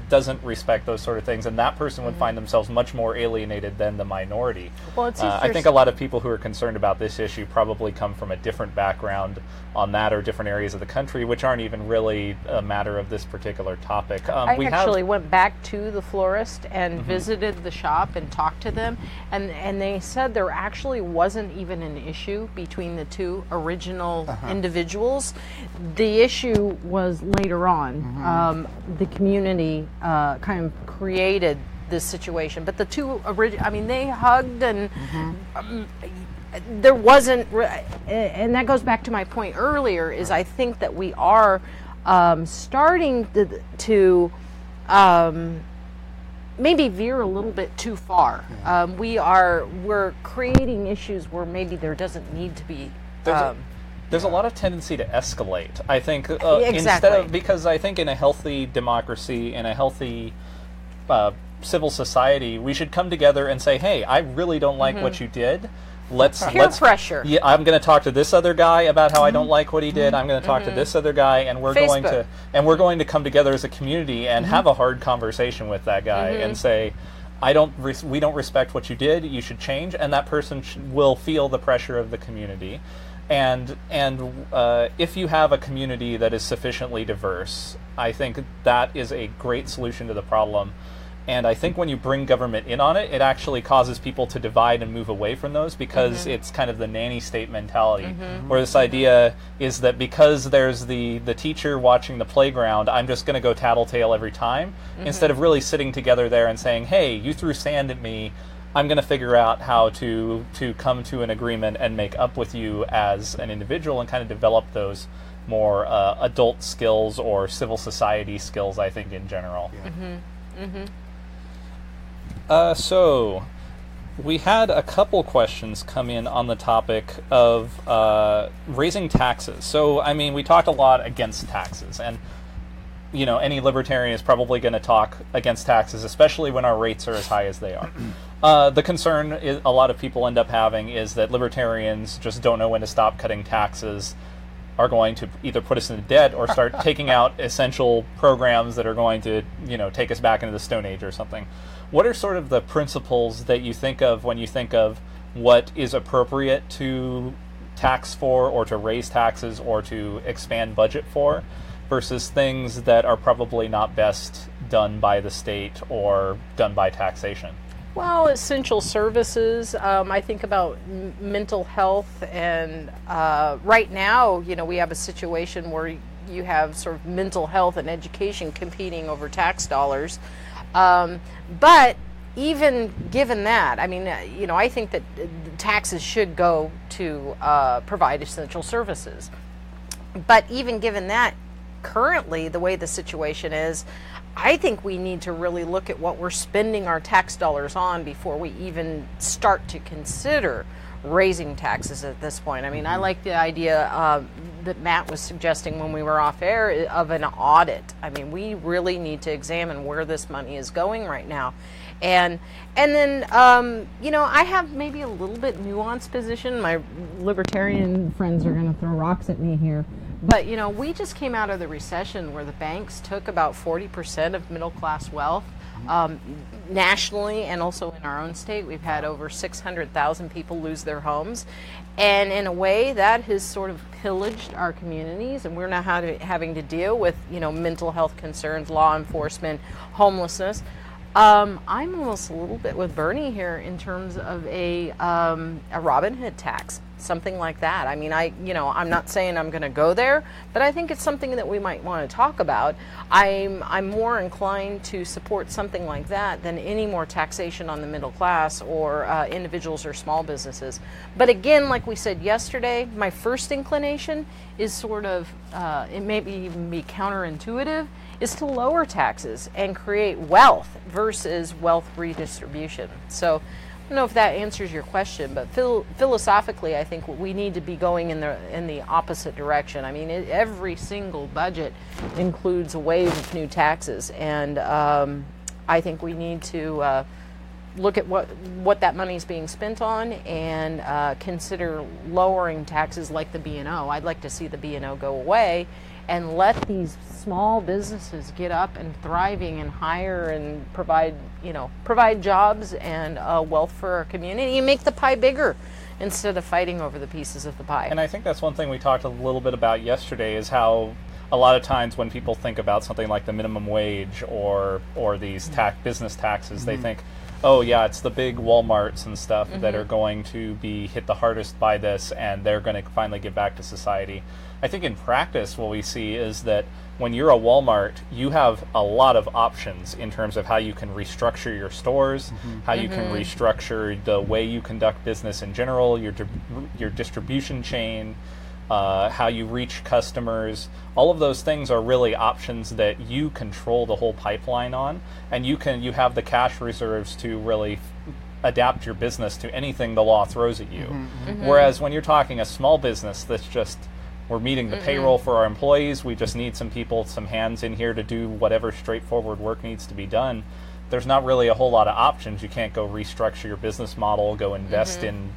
doesn't respect those sort of things, and that person would find themselves much more alienated than the minority.
Well,
I think a lot of people who are concerned about this issue probably come from a different background on that, or different areas of the country, which aren't even really a matter of this particular topic.
I actually went back to the florist and visited the shop and talked to them, and they said there actually wasn't even an issue between the two original individuals. The issue was later on. The community kind of created this situation, but the two they hugged, and there wasn't, and that goes back to my point earlier, is I think that we are starting to maybe veer a little bit too far. We're creating issues where maybe there doesn't need to be.
There's a lot of tendency to escalate, I think,
exactly.
because I think in a healthy democracy, in a healthy civil society, we should come together and say, hey, I really don't like what you did. Let's
pressure.
Yeah, I'm going to talk to this other guy about how I don't like what he did. I'm going to talk to this other guy, and we're going to come together as a community and have a hard conversation with that guy and say, we don't respect what you did. You should change, and that person will feel the pressure of the community. And if you have a community that is sufficiently diverse, I think that is a great solution to the problem. And I think when you bring government in on it, it actually causes people to divide and move away from those, because it's kind of the nanny state mentality, where this idea is that because there's the teacher watching the playground, I'm just going to go tattletale every time, instead of really sitting together there and saying, hey, you threw sand at me, I'm going to figure out how to come to an agreement and make up with you as an individual, and kind of develop those more adult skills or civil society skills, I think, in general. So we had a couple questions come in on the topic of raising taxes. So, I mean, we talked a lot against taxes, and you know, any libertarian is probably going to talk against taxes, especially when our rates are as high as they are. The concern a lot of people end up having is that libertarians just don't know when to stop cutting taxes, are going to either put us into debt or start taking out essential programs that are going to, you know, take us back into the Stone Age or something. What are sort of the principles that you think of when you think of what is appropriate to tax for, or to raise taxes, or to expand budget for, versus things that are probably not best done by the state or done by taxation?
Well, essential services. I think about mental health, and right now, you know, we have a situation where you have sort of mental health and education competing over tax dollars. But even given that, I mean, you know, I think that taxes should go to provide essential services. But even given that, currently, the way the situation is, I think we need to really look at what we're spending our tax dollars on before we even start to consider raising taxes at this point. I mean, I like the idea that Matt was suggesting when we were off air of an audit. I mean, we really need to examine where this money is going right now. And then, you know, I have maybe a little bit nuanced position. My libertarian friends are going to throw rocks at me here. But, you know, we just came out of the recession where the banks took about 40% of middle class wealth. Nationally and also in our own state, we've had over 600,000 people lose their homes. And in a way, that has sort of pillaged our communities, and we're now having to deal with, you know, mental health concerns, law enforcement, homelessness. I'm almost a little bit with Bernie here in terms of a Robin Hood tax, something like that. I mean, I'm not saying I'm going to go there, but I think it's something that we might want to talk about. I'm more inclined to support something like that than any more taxation on the middle class or individuals or small businesses. But again, like we said yesterday, my first inclination is sort of, it may even be counterintuitive, is to lower taxes and create wealth versus wealth redistribution. So I don't know if that answers your question, but philosophically, I think we need to be going in the opposite direction. I mean, every single budget includes a wave of new taxes, and I think we need to look at what that money is being spent on, and consider lowering taxes like the B&O. I'd like to see the B&O go away, and let these small businesses get up and thriving and hire and provide jobs and wealth for our community, and make the pie bigger instead of fighting over the pieces of the pie.
And I think that's one thing we talked a little bit about yesterday, is how a lot of times when people think about something like the minimum wage or these business taxes, they think, oh yeah, it's the big Walmarts and stuff that are going to be hit the hardest by this, and they're going to finally give back to society. I think in practice what we see is that when you're a Walmart, you have a lot of options in terms of how you can restructure your stores, how you can restructure the way you conduct business in general, your distribution chain, how you reach customers. All of those things are really options that you control the whole pipeline on, and you have the cash reserves to really adapt your business to anything the law throws at you. Whereas when you're talking a small business that's just, we're meeting the payroll for our employees, we just need some people, some hands in here to do whatever straightforward work needs to be done, there's not really a whole lot of options. You can't go restructure your business model, go invest in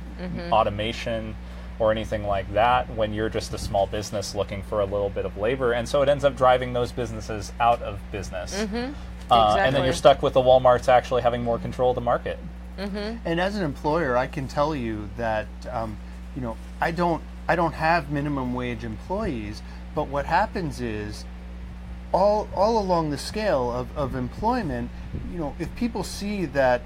automation or anything like that when you're just a small business looking for a little bit of labor. And so it ends up driving those businesses out of business.
Exactly.
And then you're stuck with the Walmarts actually having more control of the market.
And as an employer, I can tell you that you know, I don't have minimum wage employees, but what happens is all along the scale of employment, you know, if people see that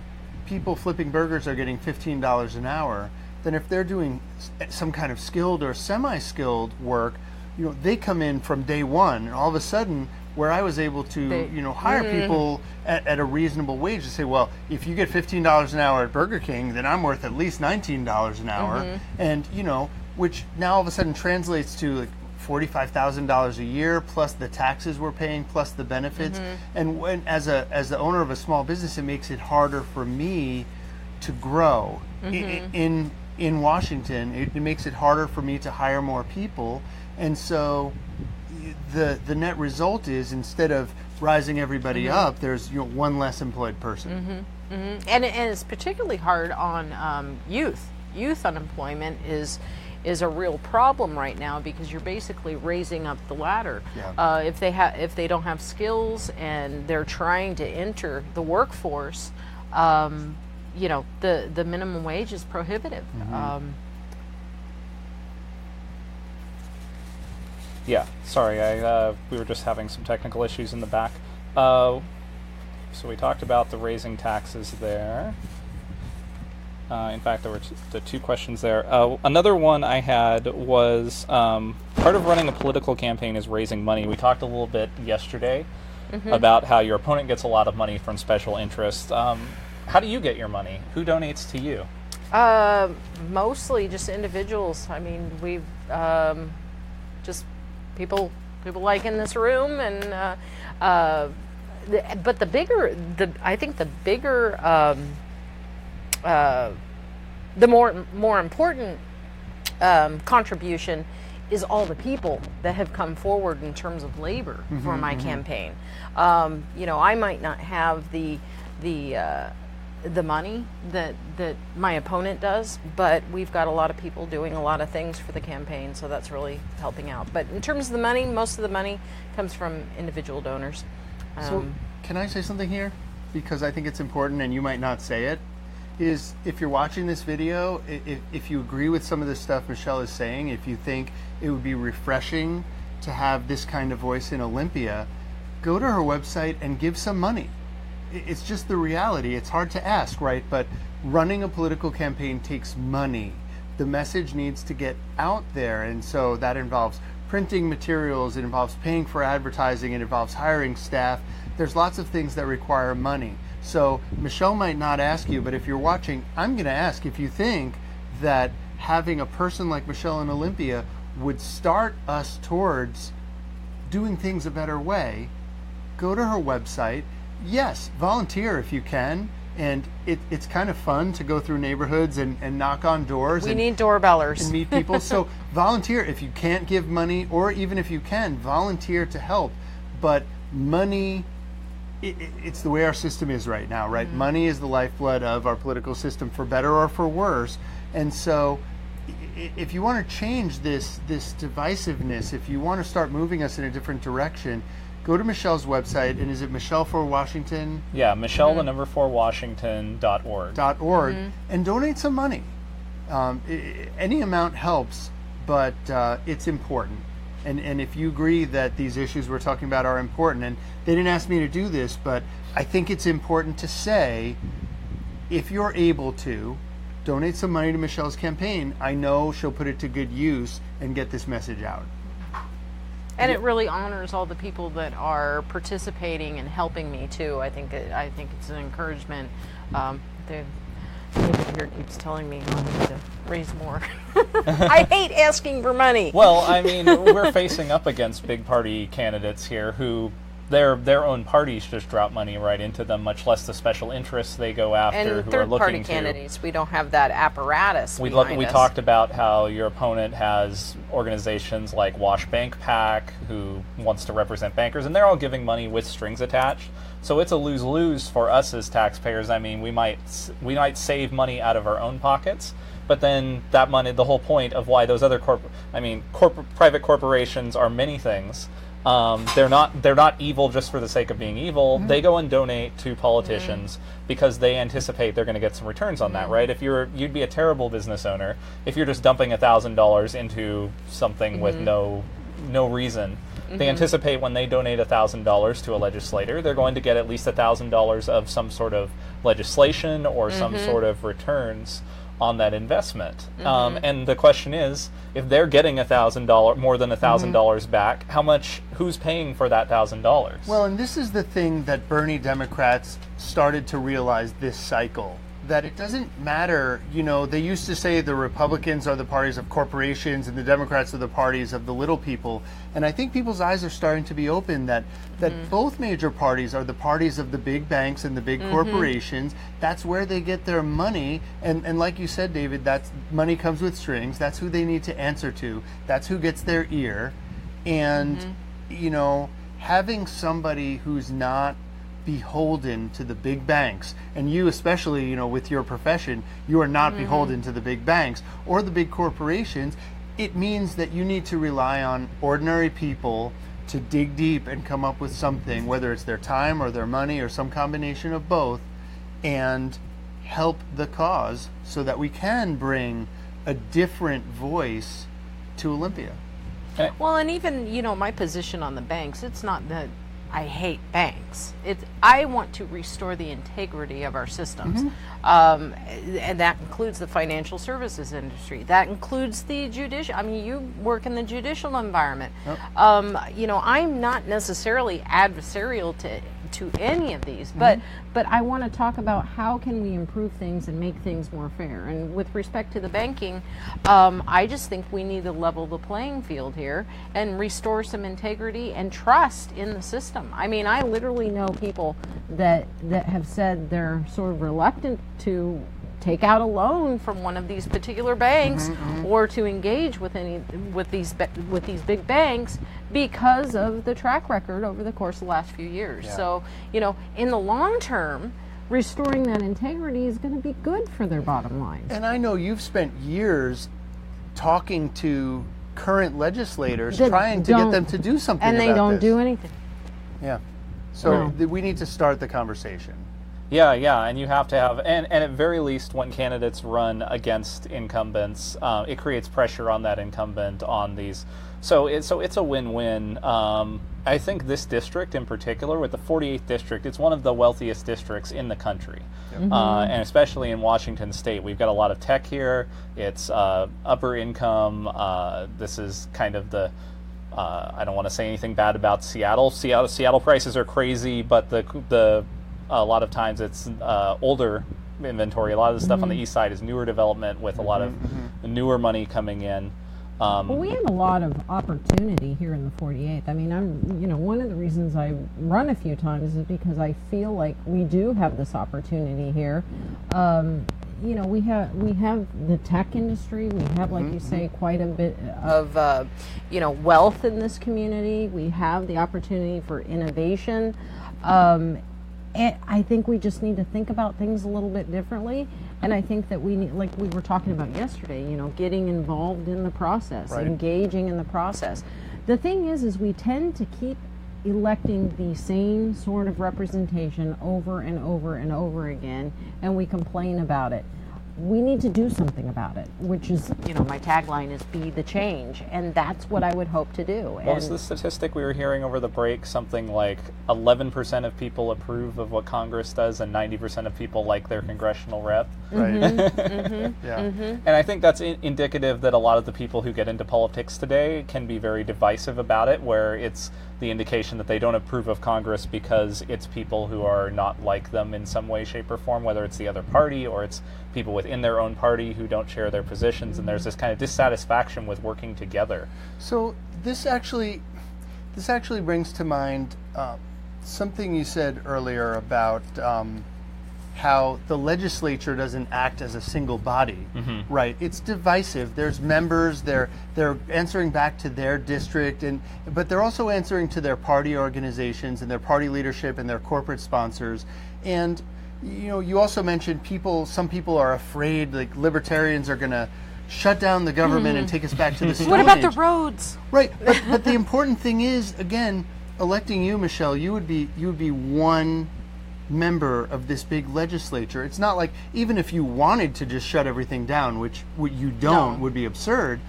people flipping burgers are getting $15 an hour, then if they're doing some kind of skilled or semi-skilled work, you know, they come in from day one, and all of a sudden, where I was able to, you know, hire people at a reasonable wage to say, well, if you get $15 an hour at Burger King, then I'm worth at least $19 an hour, and you know, which now all of a sudden translates to like $45,000 a year plus the taxes we're paying plus the benefits. And when as the owner of a small business, it makes it harder for me to grow in Washington. It makes it harder for me to hire more people, and so the net result is, instead of rising everybody up, there's, you know, one less employed person.
And it's particularly hard on youth. Youth unemployment is a real problem right now, because you're basically raising up the ladder. If they don't have skills and they're trying to enter the workforce, you know, the minimum wage is prohibitive.
Yeah, sorry, we were just having some technical issues in the back. So we talked about the raising taxes there. In fact, there were the two questions there. Another one I had was part of running a political campaign is raising money. We talked a little bit yesterday about how your opponent gets a lot of money from special interests. How do you get your money? Who donates to you?
Mostly just individuals. I mean, we've just people like in this room, and but I think the bigger, the more important contribution is all the people that have come forward in terms of labor for my campaign. You know, I might not have the money that my opponent does, but we've got a lot of people doing a lot of things for the campaign, so that's really helping out. But in terms of the money, most of the money comes from individual donors.
So can I say something here? Because I think it's important, and you might not say it, is if you're watching this video, if you agree with some of the stuff Michelle is saying, if you think it would be refreshing to have this kind of voice in Olympia, go to her website and give some money. It's just the reality. It's hard to ask, right? But running a political campaign takes money. The message needs to get out there, and so that involves printing materials, it involves paying for advertising, it involves hiring staff. There's lots of things that require money. So Michelle might not ask you, but if you're watching, I'm going to ask if you think that having a person like Michelle in Olympia would start us towards doing things a better way. Go to her website. Yes, volunteer if you can, and it's kind of fun to go through neighborhoods and knock on doors.
We need doorbellers.
And meet people. So volunteer if you can't give money, or even if you can, volunteer to help. But money, it's the way our system is right now, right? Money is the lifeblood of our political system, for better or for worse. And so if you want to change this divisiveness, if you want to start moving us in a different direction, go to Michelle's website. And is it Michelle for Washington?
Yeah, Michelle, the number 4 Washington.org.
And donate some money. Any amount helps, but it's important. And if you agree that these issues we're talking about are important, and they didn't ask me to do this, but I think it's important to say, if you're able to, donate some money to Michelle's campaign. I know she'll put it to good use and get this message out.
And it really honors all the people that are participating and helping me too. I think it's an encouragement. David here keeps telling me I need to raise more. I hate asking for money.
Well, I mean, we're facing up against big party candidates here who their own parties just drop money right into them, much less the special interests they go after
And
who are
third-party
looking to.
candidates, we don't have that apparatus
We
behind us.
talked about how your opponent has organizations like Wash Bank PAC, who wants to represent bankers, and they're all giving money with strings attached. So it's a lose-lose for us as taxpayers. I mean, we might save money out of our own pockets, but then that money, the whole point of why those other private corporations are many things. They're not evil just for the sake of being evil. They go and donate to politicians because they anticipate they're going to get some returns on that, right? You'd be a terrible business owner if you're just dumping $1,000 into something with no reason. They anticipate when they donate $1,000 to a legislator, they're going to get at least $1,000 of some sort of legislation or some sort of returns on that investment. And the question is, if they're getting $1,000, more than $1,000 back, who's paying for that $1,000?
Well, and this is the thing that Bernie Democrats started to realize this cycle, that it doesn't matter, they used to say the Republicans are the parties of corporations and the Democrats are the parties of the little people. And I think people's eyes are starting to be open that both major parties are the parties of the big banks and the big corporations. That's where they get their money. And like you said, David, that's money comes with strings. That's who they need to answer to. That's who gets their ear. And, having somebody who's not beholden to the big banks, and you especially, with your profession, you are not beholden to the big banks or the big corporations. It means that you need to rely on ordinary people to dig deep and come up with something, whether it's their time or their money or some combination of both, and help the cause so that we can bring a different voice to Olympia.
Well, and even, my position on the banks, it's not that I hate banks. I want to restore the integrity of our systems. And that includes the financial services industry. That includes the judicial. I mean, you work in the judicial environment. I'm not necessarily adversarial to any of these, but I want to talk about how can we improve things and make things more fair. And with respect to the banking, I just think we need to level the playing field here and restore some integrity and trust in the system. I mean, I literally know people that have said they're sort of reluctant to take out a loan from one of these particular banks or to engage with these big banks because of the track record over the course of the last few years. Yeah. So, in the long term, restoring that integrity is going to be good for their bottom line.
And I know you've spent years talking to current legislators trying to get them to do something about this.
And they don't do anything.
Yeah. So we need to start the conversation.
Yeah, and you have to have, and at very least, when candidates run against incumbents, it creates pressure on that incumbent on these. So it's a win-win. I think this district in particular, with the 48th district, it's one of the wealthiest districts in the country, and especially in Washington State. We've got a lot of tech here. It's upper income. This is kind of the. I don't want to say anything bad about Seattle. Seattle prices are crazy, but the a lot of times it's older inventory. A lot of the stuff on the east side is newer development with a lot of newer money coming in.
Well, we have a lot of opportunity here in the 48th. I mean, one of the reasons I run a few times is because I feel like we do have this opportunity here. We have the tech industry. We have, like you say, quite a bit of wealth in this community. We have the opportunity for innovation. And I think we just need to think about things a little bit differently. And I think that we need, like we were talking about yesterday, getting involved in the process, engaging in the process. The thing is we tend to keep electing the same sort of representation over and over and over again, and we complain about it. We need to do something about it, which is, my tagline is be the change, and that's what I would hope to do.
What was the statistic we were hearing over the break? Something like 11% of people approve of what Congress does and 90% of people like their congressional rep.
Right.
And I think that's indicative that a lot of the people who get into politics today can be very divisive about it, where it's the indication that they don't approve of Congress because it's people who are not like them in some way, shape, or form, whether it's the other party or it's people within their own party who don't share their positions, and there's this kind of dissatisfaction with working together.
So this actually brings to mind something you said earlier about how the legislature doesn't act as a single body, right? It's divisive. There's members. They're answering back to their district, but they're also answering to their party organizations and their party leadership and their corporate sponsors. And you also mentioned some people are afraid, like libertarians are going to shut down the government and take us back to the Stone
What about
Age.
the roads?
Right, but the important thing is, again, electing you, Michelle, you would be one member of this big legislature. It's not like, even if you wanted to just shut everything down, which you don't, would be absurd,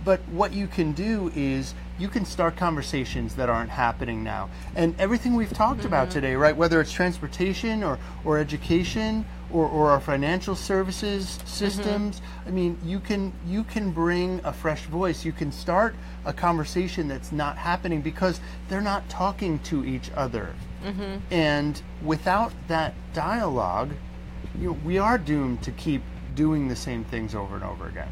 but what you can do is you can start conversations that aren't happening now. And everything we've talked about today, right, whether it's transportation or education or our financial services systems, I mean, you can bring a fresh voice. You can start a conversation that's not happening because they're not talking to each other. And without that dialogue, we are doomed to keep doing the same things over and over again.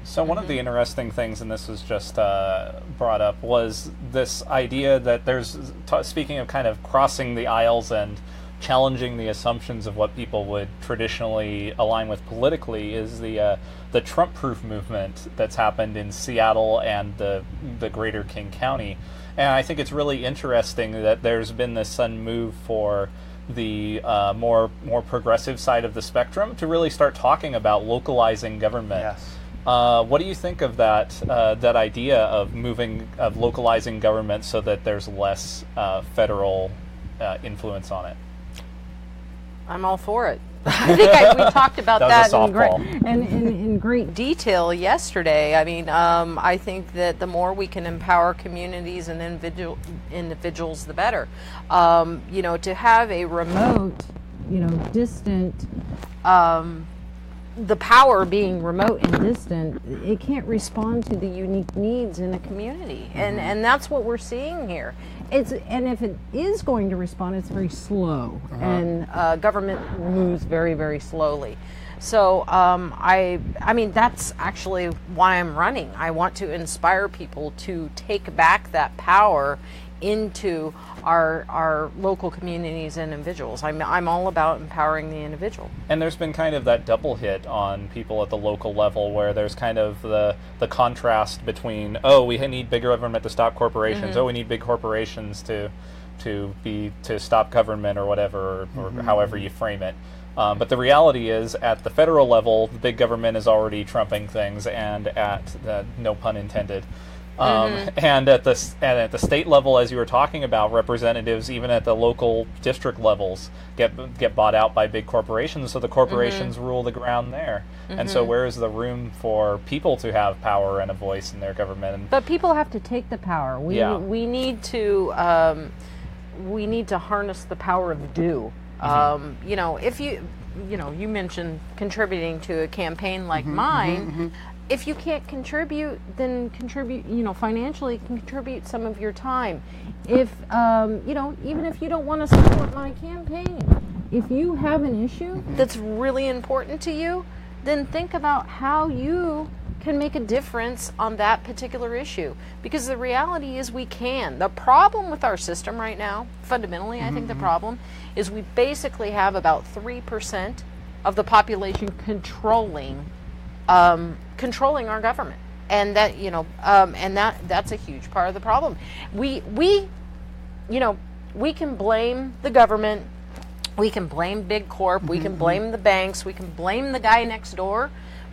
So one of the interesting things, and this was just brought up, was this idea that there's, speaking of kind of crossing the aisles and challenging the assumptions of what people would traditionally align with politically, is the Trump-proof movement that's happened in Seattle and the greater King County. And I think it's really interesting that there's been this sudden move for the more progressive side of the spectrum to really start talking about localizing government.
Yes.
What do you think of that idea of localizing government so that there's less federal influence on it?
I'm all for it. I think we talked about
that
that in great detail yesterday. I mean, I think that the more we can empower communities and individuals, the better. To have a remote, distant, the power being remote and distant, it can't respond to the unique needs in a community, and that's what we're seeing here. And if it is going to respond, it's very slow, and government moves very, very slowly. So I mean, that's actually why I'm running. I want to inspire people to take back that power into our local communities and individuals. I'm all about empowering the individual.
And there's been kind of that double hit on people at the local level, where there's kind of the contrast between, we need big government to stop corporations, we need big corporations to stop government, or whatever, or however you frame it. But the reality is, at the federal level, the big government is already trumping things, and no pun intended. And at the state level, as you were talking about, representatives even at the local district levels get bought out by big corporations, so the corporations rule the ground there. And so where is the room for people to have power and a voice in their government?
But people have to take the power. We need to harness the power of do. If you mentioned contributing to a campaign like mine. If you can't contribute, then contribute, financially, contribute some of your time. If, even if you don't want to support my campaign, if you have an issue that's really important to you, then think about how you can make a difference on that particular issue. Because the reality is we can. The problem with our system right now, fundamentally, I think the problem is we basically have about 3% of the population controlling our government, and that that's a huge part of the problem. We can blame the government, we can blame big corp, we can blame the banks, we can blame the guy next door,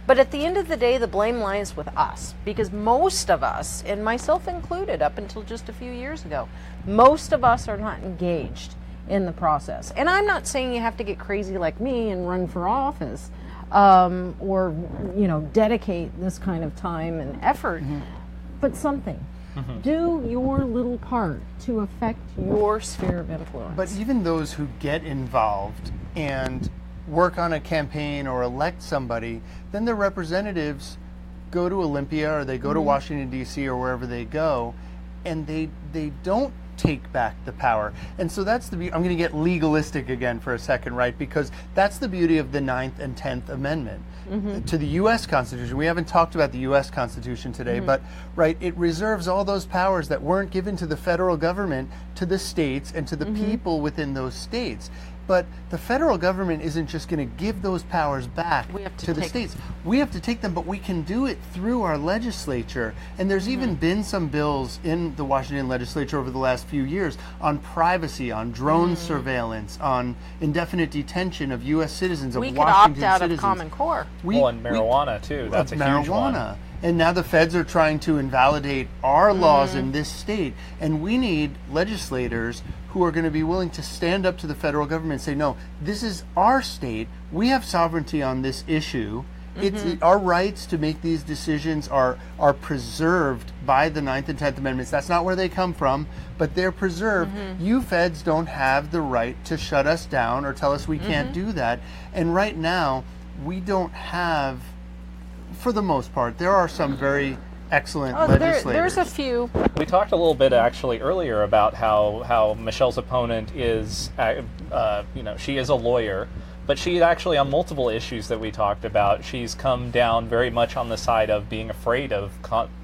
but at the end of the day, the blame lies with us, because most of us, and myself included, up until just a few years ago, most of us are not engaged in the process. And I'm not saying you have to get crazy like me and run for office. Or dedicate this kind of time and effort, but something. Do your little part to affect your sphere of influence.
But even those who get involved and work on a campaign or elect somebody, then their representatives go to Olympia or they go to Washington, D.C. or wherever they go, and they don't take back the power. And so that's the I'm going to get legalistic again for a second, right? Because that's the beauty of the 9th and 10th Amendment to the U.S. Constitution. We haven't talked about the U.S. Constitution today, but right, it reserves all those powers that weren't given to the federal government to the states and to the people within those states. But the federal government isn't just going to give those powers back to the states. We have to take them, but we can do it through our legislature. And there's even been some bills in the Washington legislature over the last few years on privacy, on drone surveillance, on indefinite detention of U.S. citizens, of Washington citizens.
We could opt out of Common Core.
And marijuana, too. That's a huge one.
And now the feds are trying to invalidate our laws in this state. And we need legislators who are going to be willing to stand up to the federal government and say, no, this is our state. We have sovereignty on this issue. It's our rights to make these decisions are preserved by the 9th and 10th Amendments. That's not where they come from, but they're preserved. You feds don't have the right to shut us down or tell us we can't do that. And right now, we don't have, for the most part, there are some very excellent legislators.
There's a few.
We talked a little bit actually earlier about how Michelle's opponent is, she is a lawyer, but she actually, on multiple issues that we talked about, she's come down very much on the side of being afraid of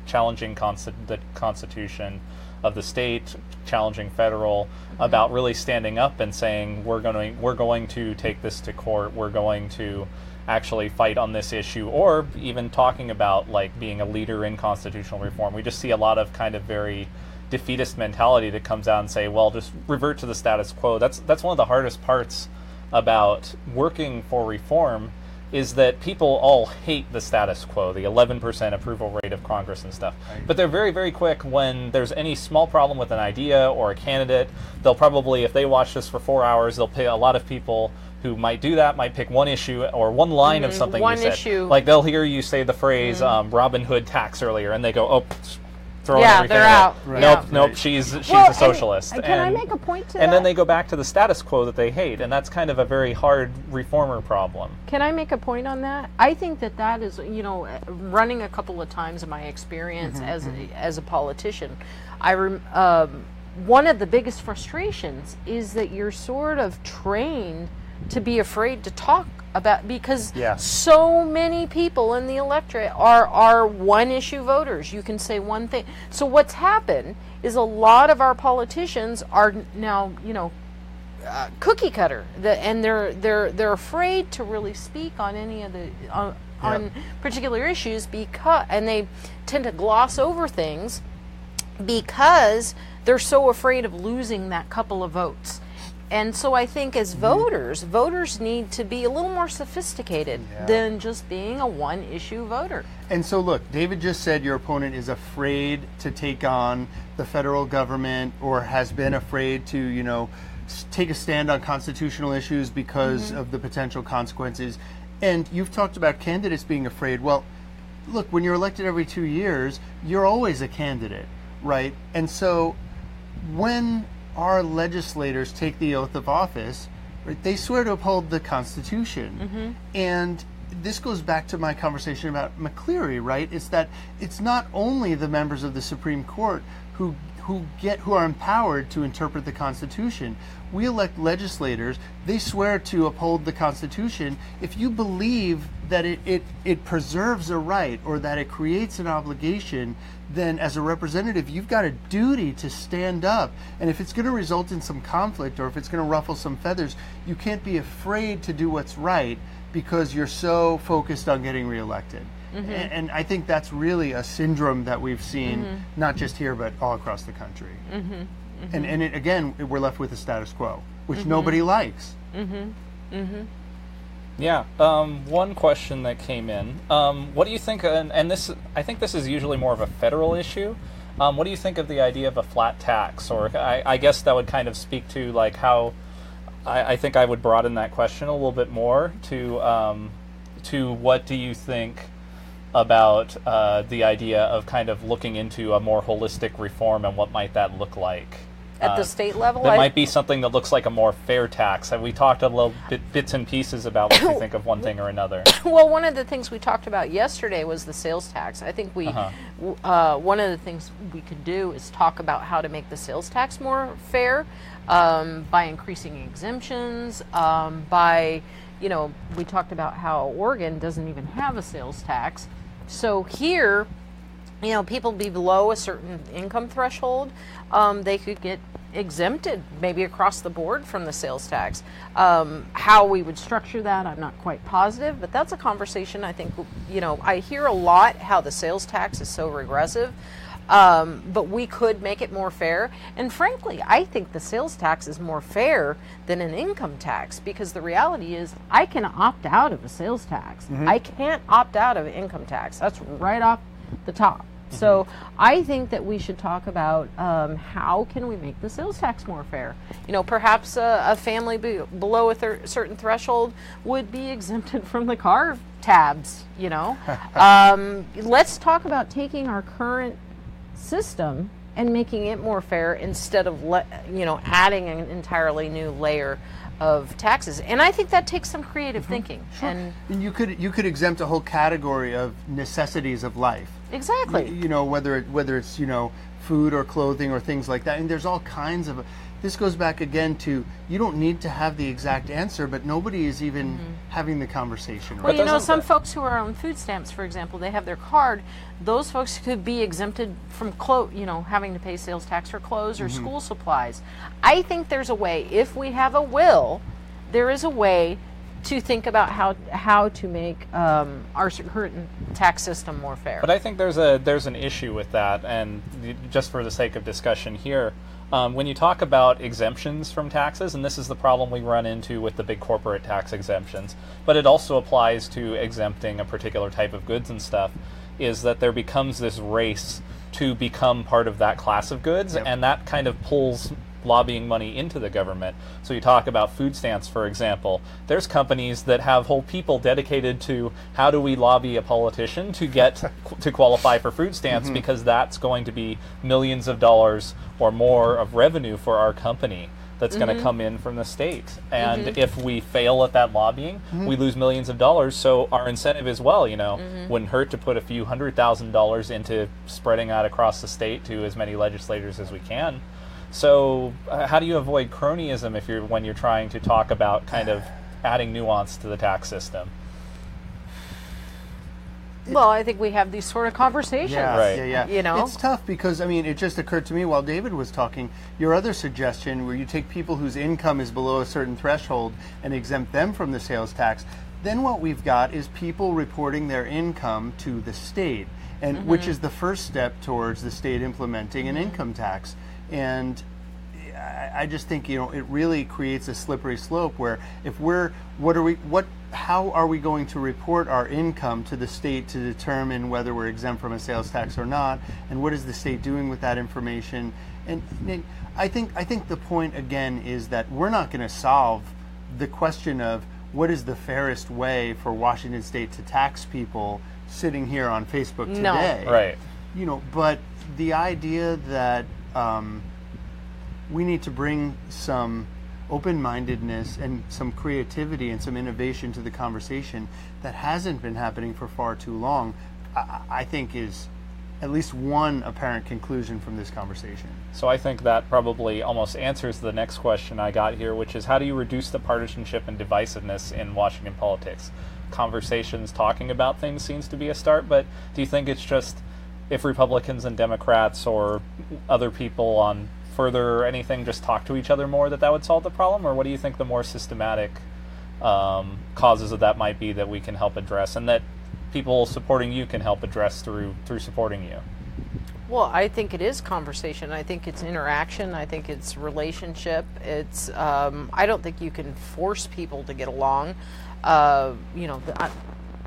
challenging the Constitution of the state, challenging federal, about really standing up and saying we're going to take this to court, we're going to actually fight on this issue, or even talking about like being a leader in constitutional reform. We just see a lot of kind of very defeatist mentality that comes out and say, well, just revert to the status quo. That's one of the hardest parts about working for reform, is that people all hate the status quo, the 11% approval rate of Congress and stuff. Right. But they're very, very quick when there's any small problem with an idea or a candidate. They'll probably, if they watch this for 4 hours, they'll pay a lot of people who might do that, might pick one issue or one line of something you said.
Issue.
Like they'll hear you say the phrase Robin Hood tax earlier, and they go, oh, throwing everything
they're out.
Right.
Nope,
nope, she's a socialist.
And can I make a point to that?
And then they go back to the status quo that they hate, and that's kind of a very hard reformer problem.
Can I make a point on that? I think that is, running a couple of times in my experience as a politician, one of the biggest frustrations is that you're sort of trained to be afraid to talk about, because so many people in the electorate are one issue voters. You can say one thing. So what's happened is a lot of our politicians are now, cookie cutter, and they're afraid to really speak on any of the on particular issues, and they tend to gloss over things because they're so afraid of losing that couple of votes. And so I think as voters need to be a little more sophisticated than just being a one-issue voter.
And so look, David just said your opponent is afraid to take on the federal government, or has been afraid to, take a stand on constitutional issues because of the potential consequences. And you've talked about candidates being afraid. Well, look, when you're elected every 2 years, you're always a candidate, right? And so when our legislators take the oath of office, right, they swear to uphold the Constitution. And this goes back to my conversation about McCleary, right? It's that it's not only the members of the Supreme Court who are empowered to interpret the Constitution. We elect legislators, they swear to uphold the Constitution. If you believe that it preserves a right, or that it creates an obligation, then as a representative, you've got a duty to stand up. And if it's going to result in some conflict, or if it's going to ruffle some feathers, you can't be afraid to do what's right because you're so focused on getting reelected. And I think that's really a syndrome that we've seen, not just here, but all across the country. And again, we're left with the status quo, which nobody likes.
Yeah. One question that came in. What do you think? And this, I think this is usually more of a federal issue. What do you think of the idea of a flat tax? Or I guess that would kind of speak to like how I think I would broaden that question a little bit more to what do you think about the idea of kind of looking into a more holistic reform, and what might that look like?
At the state level?
That might be something that looks like a more fair tax. We talked a little bits and pieces about what you think of one thing or another.
Well, one of the things we talked about yesterday was the sales tax. I think one of the things we could do is talk about how to make the sales tax more fair by increasing exemptions, by, we talked about how Oregon doesn't even have a sales tax. So here, people be below a certain income threshold, they could get exempted maybe across the board from the sales tax. How we would structure that, I'm not quite positive, but that's a conversation I think, I hear a lot how the sales tax is so regressive, but we could make it more fair. And frankly, I think the sales tax is more fair than an income tax, because the reality is I can opt out of a sales tax. I can't opt out of an income tax. That's right off the top. So I think that we should talk about how can we make the sales tax more fair. Perhaps a family below a certain threshold would be exempted from the car tabs. Let's talk about taking our current system and making it more fair instead of adding an entirely new layer of taxes. And I think that takes some creative thinking.
Sure. And you could exempt a whole category of necessities of life.
Exactly.
Whether it's food or clothing or things like that. And there's all kinds of. This goes back again to, you don't need to have the exact answer, but nobody is even having the conversation. Right?
Well, some folks who are on food stamps, for example, they have their card. Those folks could be exempted from having to pay sales tax for clothes or school supplies. I think there's a way, if we have a will, there is a way to think about how to make our current tax system more fair.
But I think there's an issue with that, and just for the sake of discussion here, when you talk about exemptions from taxes, and this is the problem we run into with the big corporate tax exemptions, but it also applies to exempting a particular type of goods and stuff, is that there becomes this race to become part of that class of goods, and that kind of pulls lobbying money into the government. So you talk about food stamps, for example. There's companies that have whole people dedicated to how do we lobby a politician to get to qualify for food stamps, because that's going to be millions of dollars or more of revenue for our company that's going to come in from the state. And if we fail at that lobbying, we lose millions of dollars. So our incentive as well, wouldn't hurt to put a few $100,000 into spreading out across the state to as many legislators as we can. So how do you avoid cronyism when you're trying to talk about kind of adding nuance to the tax system?
Well, I think we have these sort of conversations.
Yeah. It's tough because, it just occurred to me while David was talking, your other suggestion where you take people whose income is below a certain threshold and exempt them from the sales tax, then what we've got is people reporting their income to the state, and which is the first step towards the state implementing an income tax. And I just think, it really creates a slippery slope where how are we going to report our income to the state to determine whether we're exempt from a sales tax or not, and what is the state doing with that information? And I think the point again is that we're not going to solve the question of what is the fairest way for Washington State to tax people sitting here on Facebook today.
No. Right.
But the idea that we need to bring some open-mindedness and some creativity and some innovation to the conversation that hasn't been happening for far too long, I think is at least one apparent conclusion from this conversation.
So I think that probably almost answers the next question I got here, which is how do you reduce the partisanship and divisiveness in Washington politics? Conversations talking about things seems to be a start, but do you think it's just if Republicans and Democrats or other people on further or anything just talk to each other more that would solve the problem? Or what do you think the more systematic causes of that might be that we can help address and that people supporting you can help address through supporting you?
Well, I think it is conversation. I think it's interaction. I think it's relationship. It's I don't think you can force people to get along.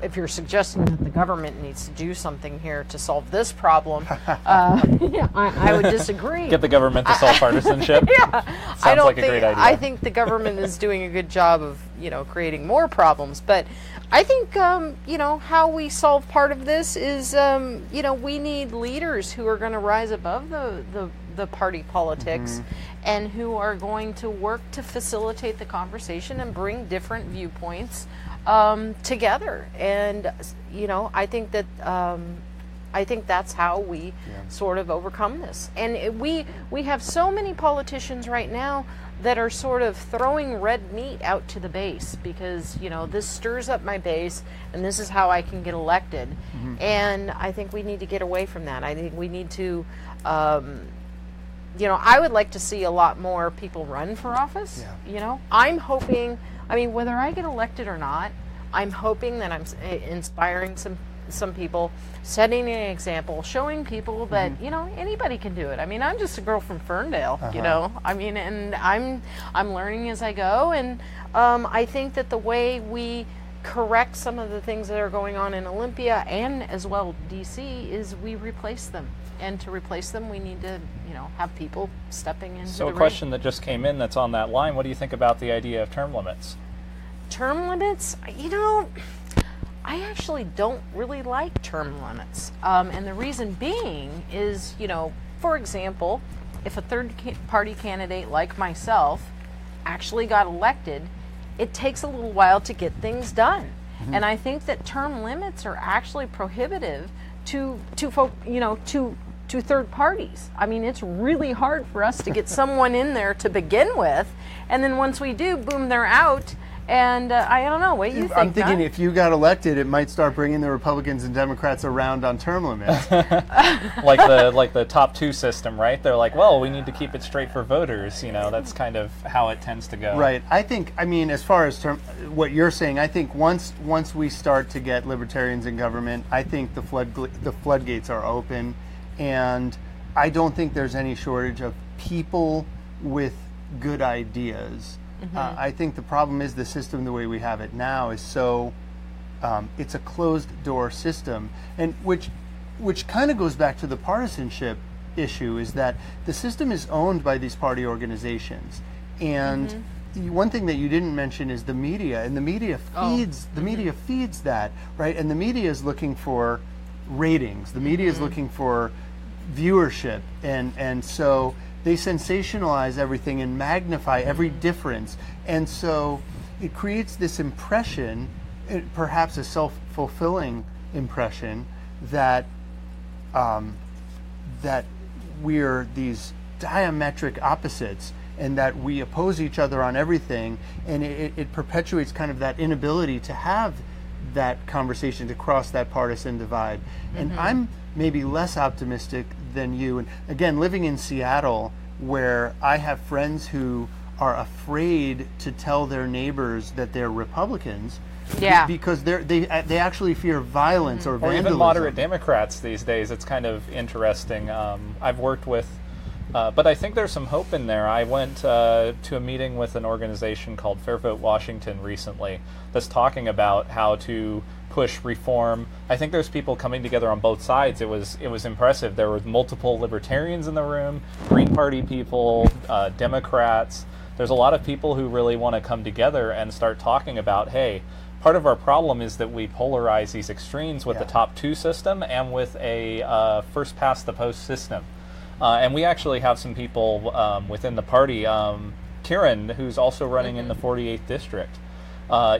if you're suggesting that the government needs to do something here to solve this problem, I would disagree.
Get the government to solve partisanship. Sounds like a great idea.
I think the government is doing a good job of, creating more problems. But I think, how we solve part of this is, we need leaders who are going to rise above the party politics and who are going to work to facilitate the conversation and bring different viewpoints together. And, I think that that's how we sort of overcome this. And we have so many politicians right now that are sort of throwing red meat out to the base because, this stirs up my base and this is how I can get elected. And I think we need to get away from that. I think we need to, I would like to see a lot more people run for office. I'm hoping, whether I get elected or not, I'm hoping that I'm inspiring some people, setting an example, showing people that anybody can do it. I'm just a girl from Ferndale, and I'm learning as I go, and I think that the way we correct some of the things that are going on in Olympia and as well DC is we replace them, and to replace them we need to have people stepping into
So
the
a question that just came in that's on that line: what do you think about the idea of term limits?
Term limits, I actually don't really like term limits. And the reason being is, for example, if a third party candidate like myself actually got elected, it takes a little while to get things done. And I think that term limits are actually prohibitive to third parties. It's really hard for us to get someone in there to begin with, and then once we do, boom, they're out. And I don't know, what do you think?
I'm thinking if you got elected, it might start bringing the Republicans and Democrats around on term limits.
like the top two system, right? They're like, well, we need to keep it straight for voters. That's kind of how it tends to go.
Right. I think, as far as what you're saying, I think once we start to get libertarians in government, I think the floodgates are open, and I don't think there's any shortage of people with good ideas. I think the problem is the system the way we have it now is so it's a closed door system, and which kind of goes back to the partisanship issue, is that the system is owned by these party organizations, and one thing that you didn't mention is the media, and the media feeds that, right? And the media is looking for ratings, the media is looking for viewership, and so they sensationalize everything and magnify every difference. And so it creates this impression, perhaps a self-fulfilling impression, that that we're these diametric opposites and that we oppose each other on everything. And it perpetuates kind of that inability to have that conversation, to cross that partisan divide. And I'm maybe less optimistic than you. And again, living in Seattle, where I have friends who are afraid to tell their neighbors that they're Republicans, because they actually fear violence or vandalism. Or even
moderate Democrats these days. It's kind of interesting. I've worked with, but I think there's some hope in there. I went to a meeting with an organization called Fair Vote Washington recently that's talking about how to push reform. I think there's people coming together on both sides. It was impressive. There were multiple libertarians in the room, Green Party people, Democrats. There's a lot of people who really want to come together and start talking about, hey, part of our problem is that we polarize these extremes with the top two system and with a first past the post system. And we actually have some people within the party. Kieran, who's also running in the 48th district,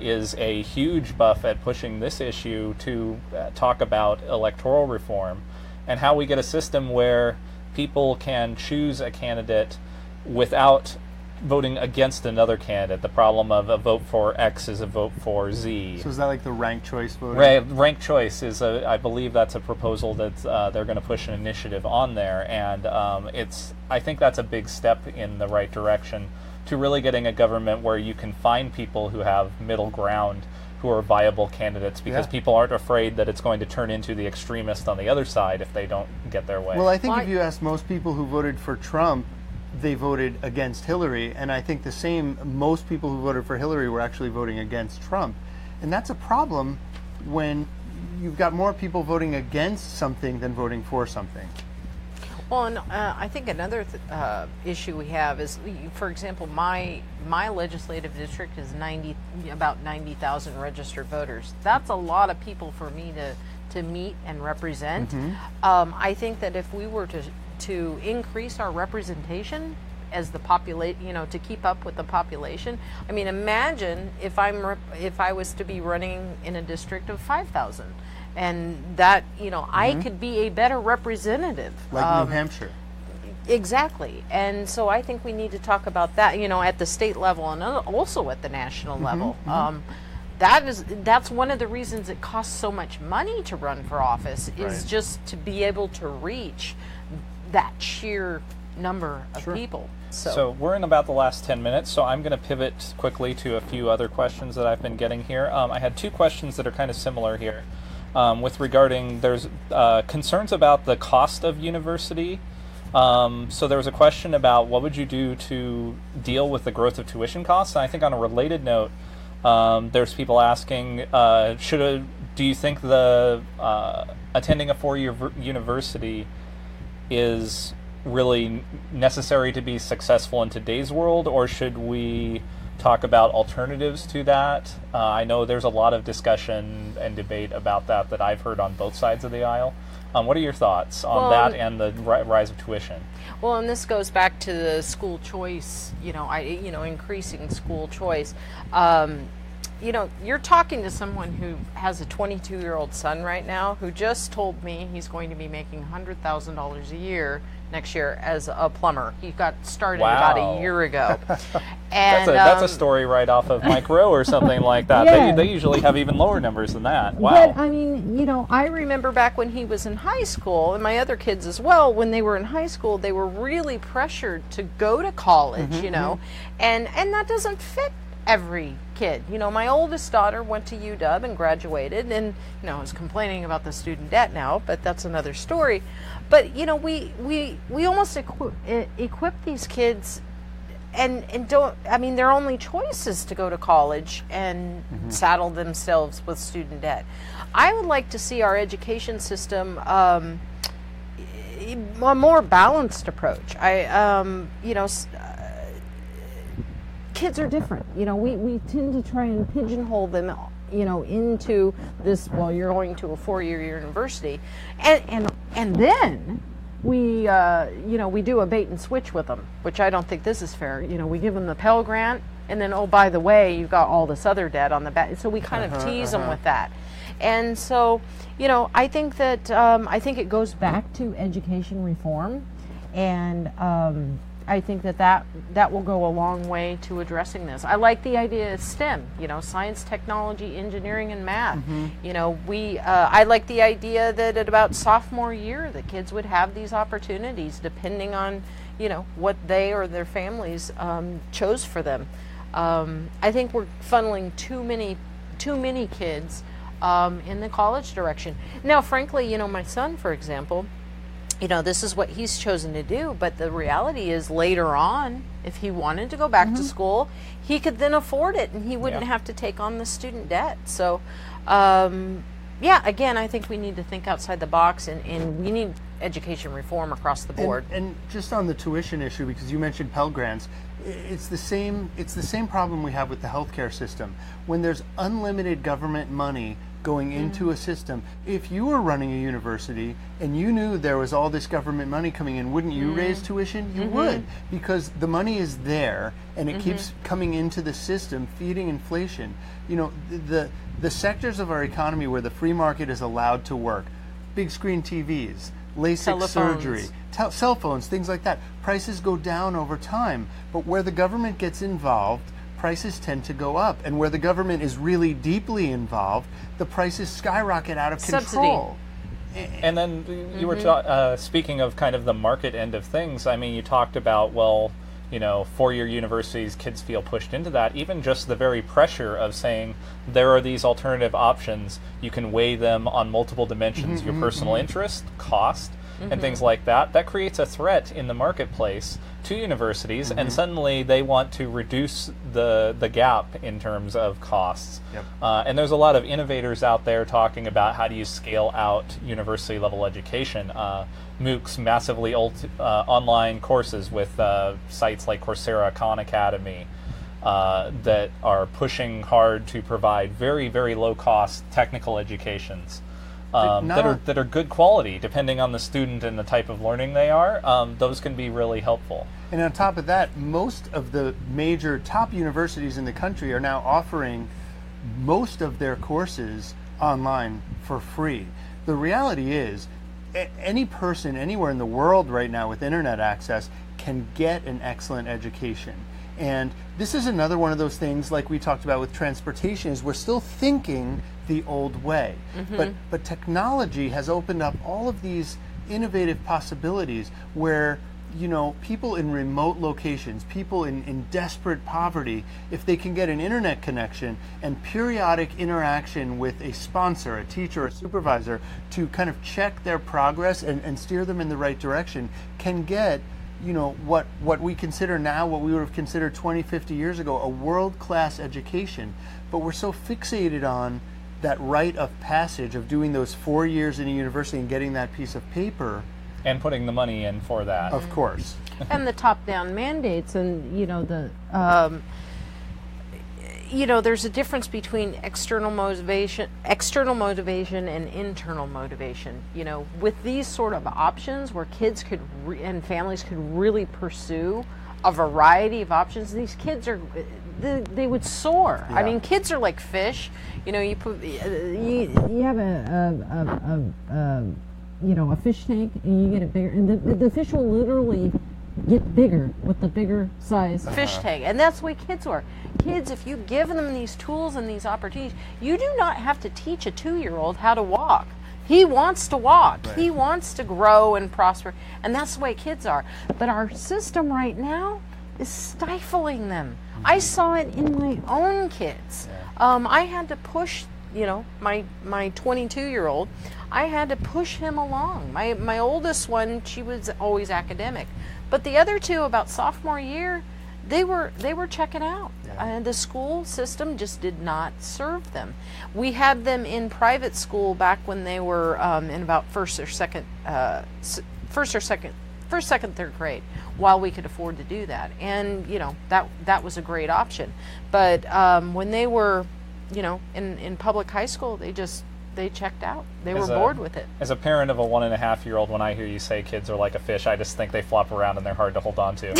is a huge buff at pushing this issue to talk about electoral reform and how we get a system where people can choose a candidate without voting against another candidate. The problem of a vote for X is a vote for Z.
So is that like the ranked choice voting?
Ranked choice is, I believe that's a proposal that they're going to push an initiative on there, and I think that's a big step in the right direction to really getting a government where you can find people who have middle ground, who are viable candidates, because people aren't afraid that it's going to turn into the extremist on the other side if they don't get their way.
Well, I think if you ask most people who voted for Trump, they voted against Hillary, and I think the same, most people who voted for Hillary were actually voting against Trump. And that's a problem when you've got more people voting against something than voting for something.
Well, and I think another issue we have is, for example, my legislative district is about 90,000 registered voters. That's a lot of people for me to meet and represent. I think that if we were to increase our representation as the to keep up with the population. I mean, imagine if I was to be running in a district of 5,000. And that, I could be a better representative.
Like New Hampshire.
Exactly. And so I think we need to talk about that, at the state level and also at the national level. That's one of the reasons it costs so much money to run for office, is just to be able to reach that sheer number of people.
So we're in about the last 10 minutes, so I'm going to pivot quickly to a few other questions that I've been getting here. I had two questions that are kind of similar here. There's concerns about the cost of university. So there was a question about what would you do to deal with the growth of tuition costs. And I think on a related note, there's people asking, do you think the attending a four-year university is really necessary to be successful in today's world, or should we talk about alternatives to that? I know there's a lot of discussion and debate about that I've heard on both sides of the aisle. What are your thoughts on that and the rise of tuition?
Well, and this goes back to the school choice, increasing school choice. You're talking to someone who has a 22-year-old son right now who just told me he's going to be making $100,000 a year next year as a plumber. He got started about a year ago. And
that's a story right off of Mike Rowe or something like that.
Yeah.
They usually have even lower numbers than that. Wow.
But I mean, I remember back when he was in high school, and my other kids as well, when they were in high school, they were really pressured to go to college, and that doesn't fit every kid. My oldest daughter went to UW and graduated, and is complaining about the student debt now, but that's another story. But we almost equip these kids and don't. I mean, their only choice is to go to college and saddle themselves with student debt. I would like to see our education system a more balanced approach. Kids are different. We tend to try and pigeonhole them, into this, you're going to a four-year university. And then we do a bait and switch with them, which I don't think this is fair. We give them the Pell Grant, and then, oh, by the way, you've got all this other debt on the back. So we kind of tease them with that. And so, I think that, I think it goes back to education reform, and I think that will go a long way to addressing this. I like the idea of STEM, science, technology, engineering, and math. I like the idea that at about sophomore year, the kids would have these opportunities depending on, what they or their families chose for them. I think we're funneling too many kids in the college direction. Now, frankly, my son, for example, this is what he's chosen to do, but the reality is later on, if he wanted to go back to school, he could then afford it, and he wouldn't have to take on the student debt. So, again, I think we need to think outside the box, and we need education reform across the board.
And just on the tuition issue, because you mentioned Pell Grants, it's the same problem we have with the healthcare system. When there's unlimited government money going into a system, if you were running a university and you knew there was all this government money coming in, wouldn't you raise tuition? You would, because the money is there and it keeps coming into the system, feeding inflation. The sectors of our economy where the free market is allowed to work, big screen TVs, LASIK surgery, cell phones, things like that, prices go down over time. But where the government gets involved, prices tend to go up, and where the government is really deeply involved, the prices skyrocket out of control.
And then you were speaking of kind of the market end of things. I mean, you talked about, four-year universities, kids feel pushed into that. Even just the very pressure of saying there are these alternative options, you can weigh them on multiple dimensions, your personal interest, cost, and things like that. That creates a threat in the marketplace two universities, and suddenly they want to reduce the gap in terms of costs.
Yep.
And there's a lot of innovators out there talking about how do you scale out university level education. MOOCs, massively online courses with sites like Coursera, Khan Academy, that are pushing hard to provide very, very low cost technical educations. That are good quality, depending on the student and the type of learning they are. Those can be really helpful.
And on top of that, most of the major top universities in the country are now offering most of their courses online for free. The reality is, any person anywhere in the world right now with internet access can get an excellent education. And this is another one of those things, like we talked about with transportation, is we're still thinking the old way. But technology has opened up all of these innovative possibilities where, you know, people in remote locations, people in desperate poverty, if they can get an internet connection and periodic interaction with a sponsor, a teacher, a supervisor, to kind of check their progress and steer them in the right direction, can get, you know, what we consider now, what we would have considered 20, 50 years ago, a world-class education. But we're so fixated on that rite of passage of doing those 4 years in a university and getting that piece of paper.
And putting the money in for that.
Of course.
And the top-down mandates, and there's a difference between external motivation and internal motivation. You know, with these sort of options where kids could and families could really pursue a variety of options, these kids they would soar.
Yeah.
I mean, kids are like fish. You know, you have a fish tank, and you get it bigger, and the fish will literally get bigger with the bigger size fish tank. And that's the way kids are. Kids, if you give them these tools and these opportunities, you do not have to teach a 2-year-old how to walk. He wants to walk. Right. He wants to grow and prosper, and that's the way kids are. But our system right now is stifling them. I saw it in my own kids. I had to push, my 22-year-old. I had to push him along. My oldest one, she was always academic, but the other two, about sophomore year, they were checking out. The school system just did not serve them. We had them in private school back when they were in about first, second, third grade, while we could afford to do that. And that was a great option. But when they were, in public high school, they checked out. They were bored with it. As
a parent of a 1.5-year-old, when I hear you say kids are like a fish, I just think they flop around and they're hard to hold on to.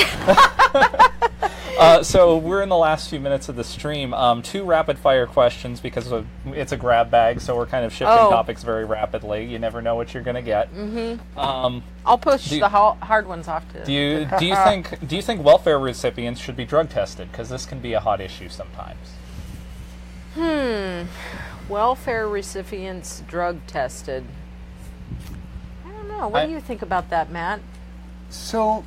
So we're in the last few minutes of the stream. 2 rapid fire questions, because it's a grab bag, so we're kind of shifting topics very rapidly. You never know what you're going to get.
I'll push the hard ones off to.
Do you think welfare recipients should be drug tested? Because this can be a hot issue sometimes.
Welfare recipients drug tested. I don't know. What do you think about that, Matt?
So,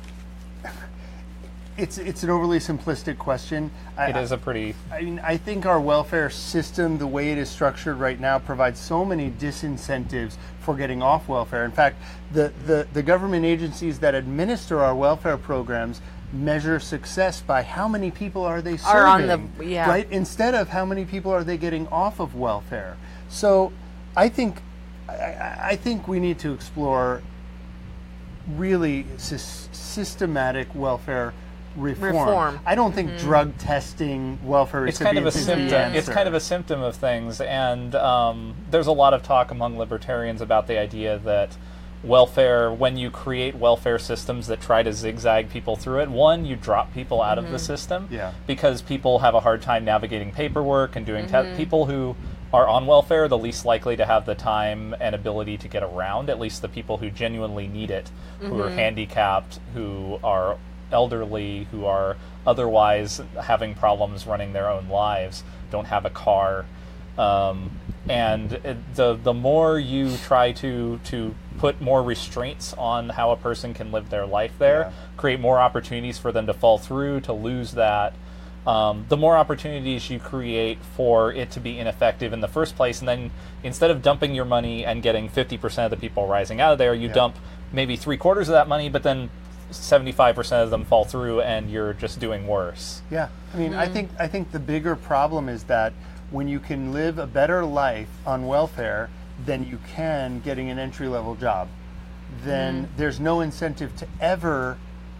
it's an overly simplistic question.
It is a pretty...
I think our welfare system, the way it is structured right now, provides so many disincentives for getting off welfare. In fact, the government agencies that administer our welfare programs measure success by how many people are they serving, right? Instead of how many people are they getting off of welfare. So I think we need to explore really systematic welfare reform. I don't think drug testing welfare recipients is the answer.
It's kind of a symptom of things, and there's a lot of talk among libertarians about the idea that welfare, when you create welfare systems that try to zigzag people through it, one, you drop people out of the system because people have a hard time navigating paperwork and doing people who are on welfare, the least likely to have the time and ability to get around, at least the people who genuinely need it, who are handicapped, who are elderly, who are otherwise having problems running their own lives, don't have a car. And the more you try to put more restraints on how a person can live their life there, create more opportunities for them to fall through, to lose that, the more opportunities you create for it to be ineffective in the first place. And then instead of dumping your money and getting 50% of the people rising out of there, you dump maybe 3/4 of that money, but then 75% of them fall through and you're just doing worse.
Yeah, I mean, I think the bigger problem is that when you can live a better life on welfare than you can getting an entry-level job, then there's no incentive to ever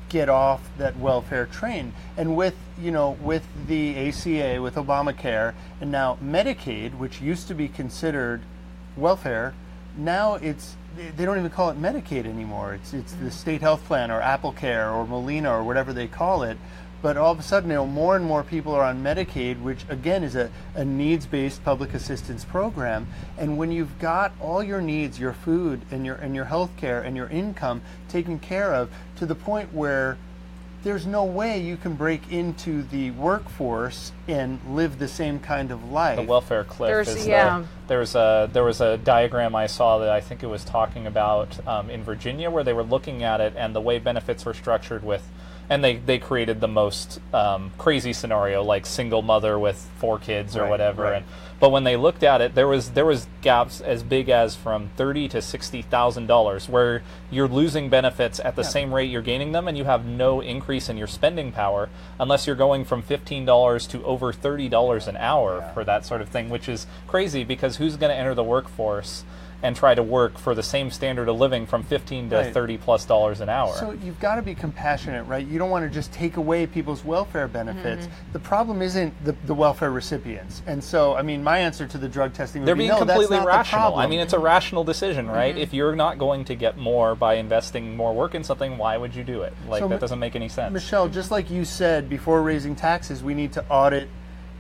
get off that welfare train. And with the ACA, with Obamacare, and now Medicaid, which used to be considered welfare, now they don't even call it Medicaid anymore. It's the state health plan or AppleCare or Molina or whatever they call it. But all of a sudden, more and more people are on Medicaid, which again is a needs-based public assistance program. And when you've got all your needs, your food and your health care and your income taken care of to the point where there's no way you can break into the workforce and live the same kind of life.
The welfare cliff there was a diagram I saw that I think it was talking about in Virginia, where they were looking at it and the way benefits were structured with, and they created the most crazy scenario, like single mother with 4 kids or whatever.
Right.
But when they looked at it, there was gaps as big as from $30,000 to $60,000, where you're losing benefits at the same rate you're gaining them, and you have no increase in your spending power unless you're going from $15 to over $30 an hour for that sort of thing, which is crazy, because who's going to enter the workforce and try to work for the same standard of living from $15 to $30+ an hour?
So you've got to be compassionate, right? You don't want to just take away people's welfare benefits. The problem isn't the welfare recipients. And so, I mean, my answer to the drug testing would
they're
be
being
no,
completely
that's not
rational.
the problem.
I mean, it's a rational decision, right? If you're not going to get more by investing more work in something, why would you do it? Like, that doesn't make any sense.
Michelle, just like you said, before raising taxes, we need to audit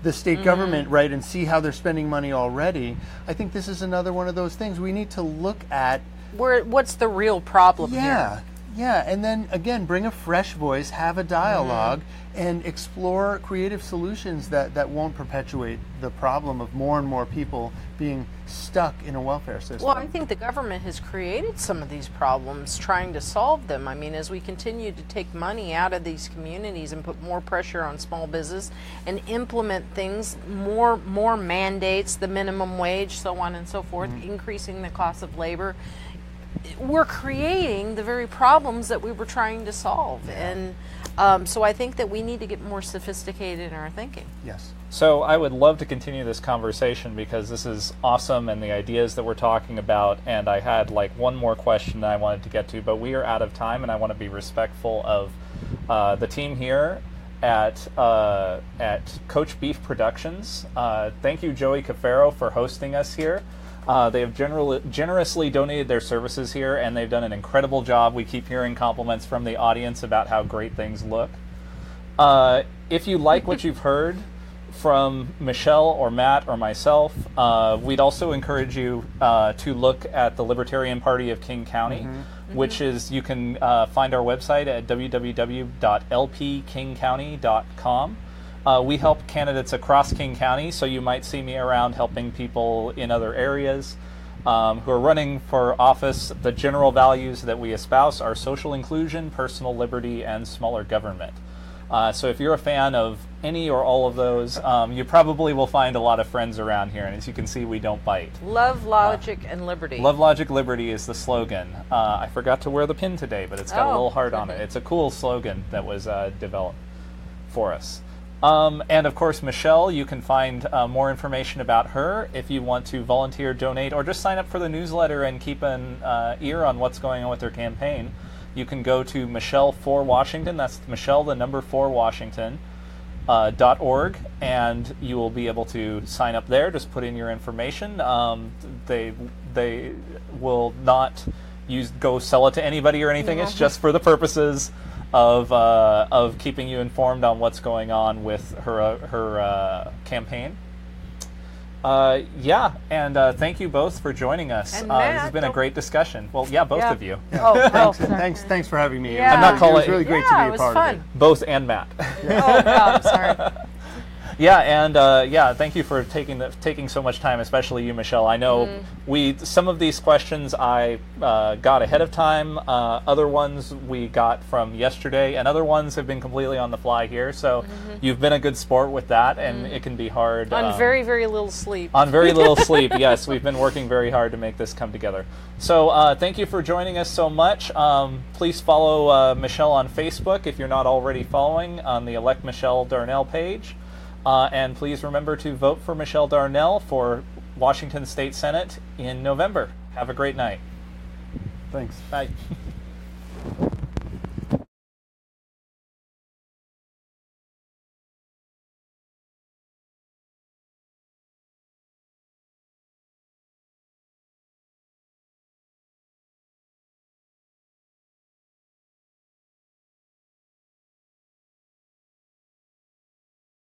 the state government, right, and see how they're spending money already. I think this is another one of those things. We need to look at
what's the real problem here.
Yeah, and then again, bring a fresh voice, have a dialogue, and explore creative solutions that won't perpetuate the problem of more and more people being stuck in a welfare system.
Well, I think the government has created some of these problems trying to solve them. I mean, as we continue to take money out of these communities and put more pressure on small business and implement things, more mandates, the minimum wage, so on and so forth, increasing the cost of labor, we're creating the very problems that we were trying to solve. And so I think that we need to get more sophisticated in our thinking.
Yes.
So I would love to continue this conversation, because this is awesome, and the ideas that we're talking about, and I had like one more question that I wanted to get to, but we are out of time, and I want to be respectful of the team here at Coach Beef Productions. Thank you, Joey Cafaro, for hosting us here. They have generously donated their services here, and they've done an incredible job. We keep hearing compliments from the audience about how great things look. If you like what you've heard from Michelle or Matt or myself, we'd also encourage you to look at the Libertarian Party of King County, which is, you can find our website at www.lpkingcounty.com. We help candidates across King County, so you might see me around helping people in other areas who are running for office. The general values that we espouse are social inclusion, personal liberty, and smaller government. So if you're a fan of any or all of those, you probably will find a lot of friends around here. And as you can see, we don't bite.
Love, logic, and liberty.
Love, logic, liberty is the slogan. I forgot to wear the pin today, but it's got a little heart on it. It's a cool slogan that was developed for us. And of course, Michelle, you can find more information about her if you want to volunteer, donate, or just sign up for the newsletter and keep an ear on what's going on with her campaign. You can go to Michelle for Washington. That's Michelle, the number 4 Washington. .org, and you will be able to sign up there. Just put in your information. They will not go sell it to anybody or anything. It's just for the purposes of keeping you informed on what's going on with her campaign. Thank you both for joining us. This has been a great discussion. Well, both of you.
Thanks for having me.
Yeah.
I'm not calling
it was really great to be a part of it.
Both and Matt.
I'm sorry.
Yeah, and thank you for taking so much time, especially you, Michelle. I know some of these questions I got ahead of time. Other ones we got from yesterday, and other ones have been completely on the fly here. So you've been a good sport with that, and it can be hard
on very, very little sleep.
On very little sleep, yes. We've been working very hard to make this come together. So thank you for joining us so much. Please follow Michelle on Facebook if you're not already following on the Elect Michelle Darnell page. And please remember to vote for Michelle Darnell for Washington State Senate in November. Have a great night.
Thanks.
Bye.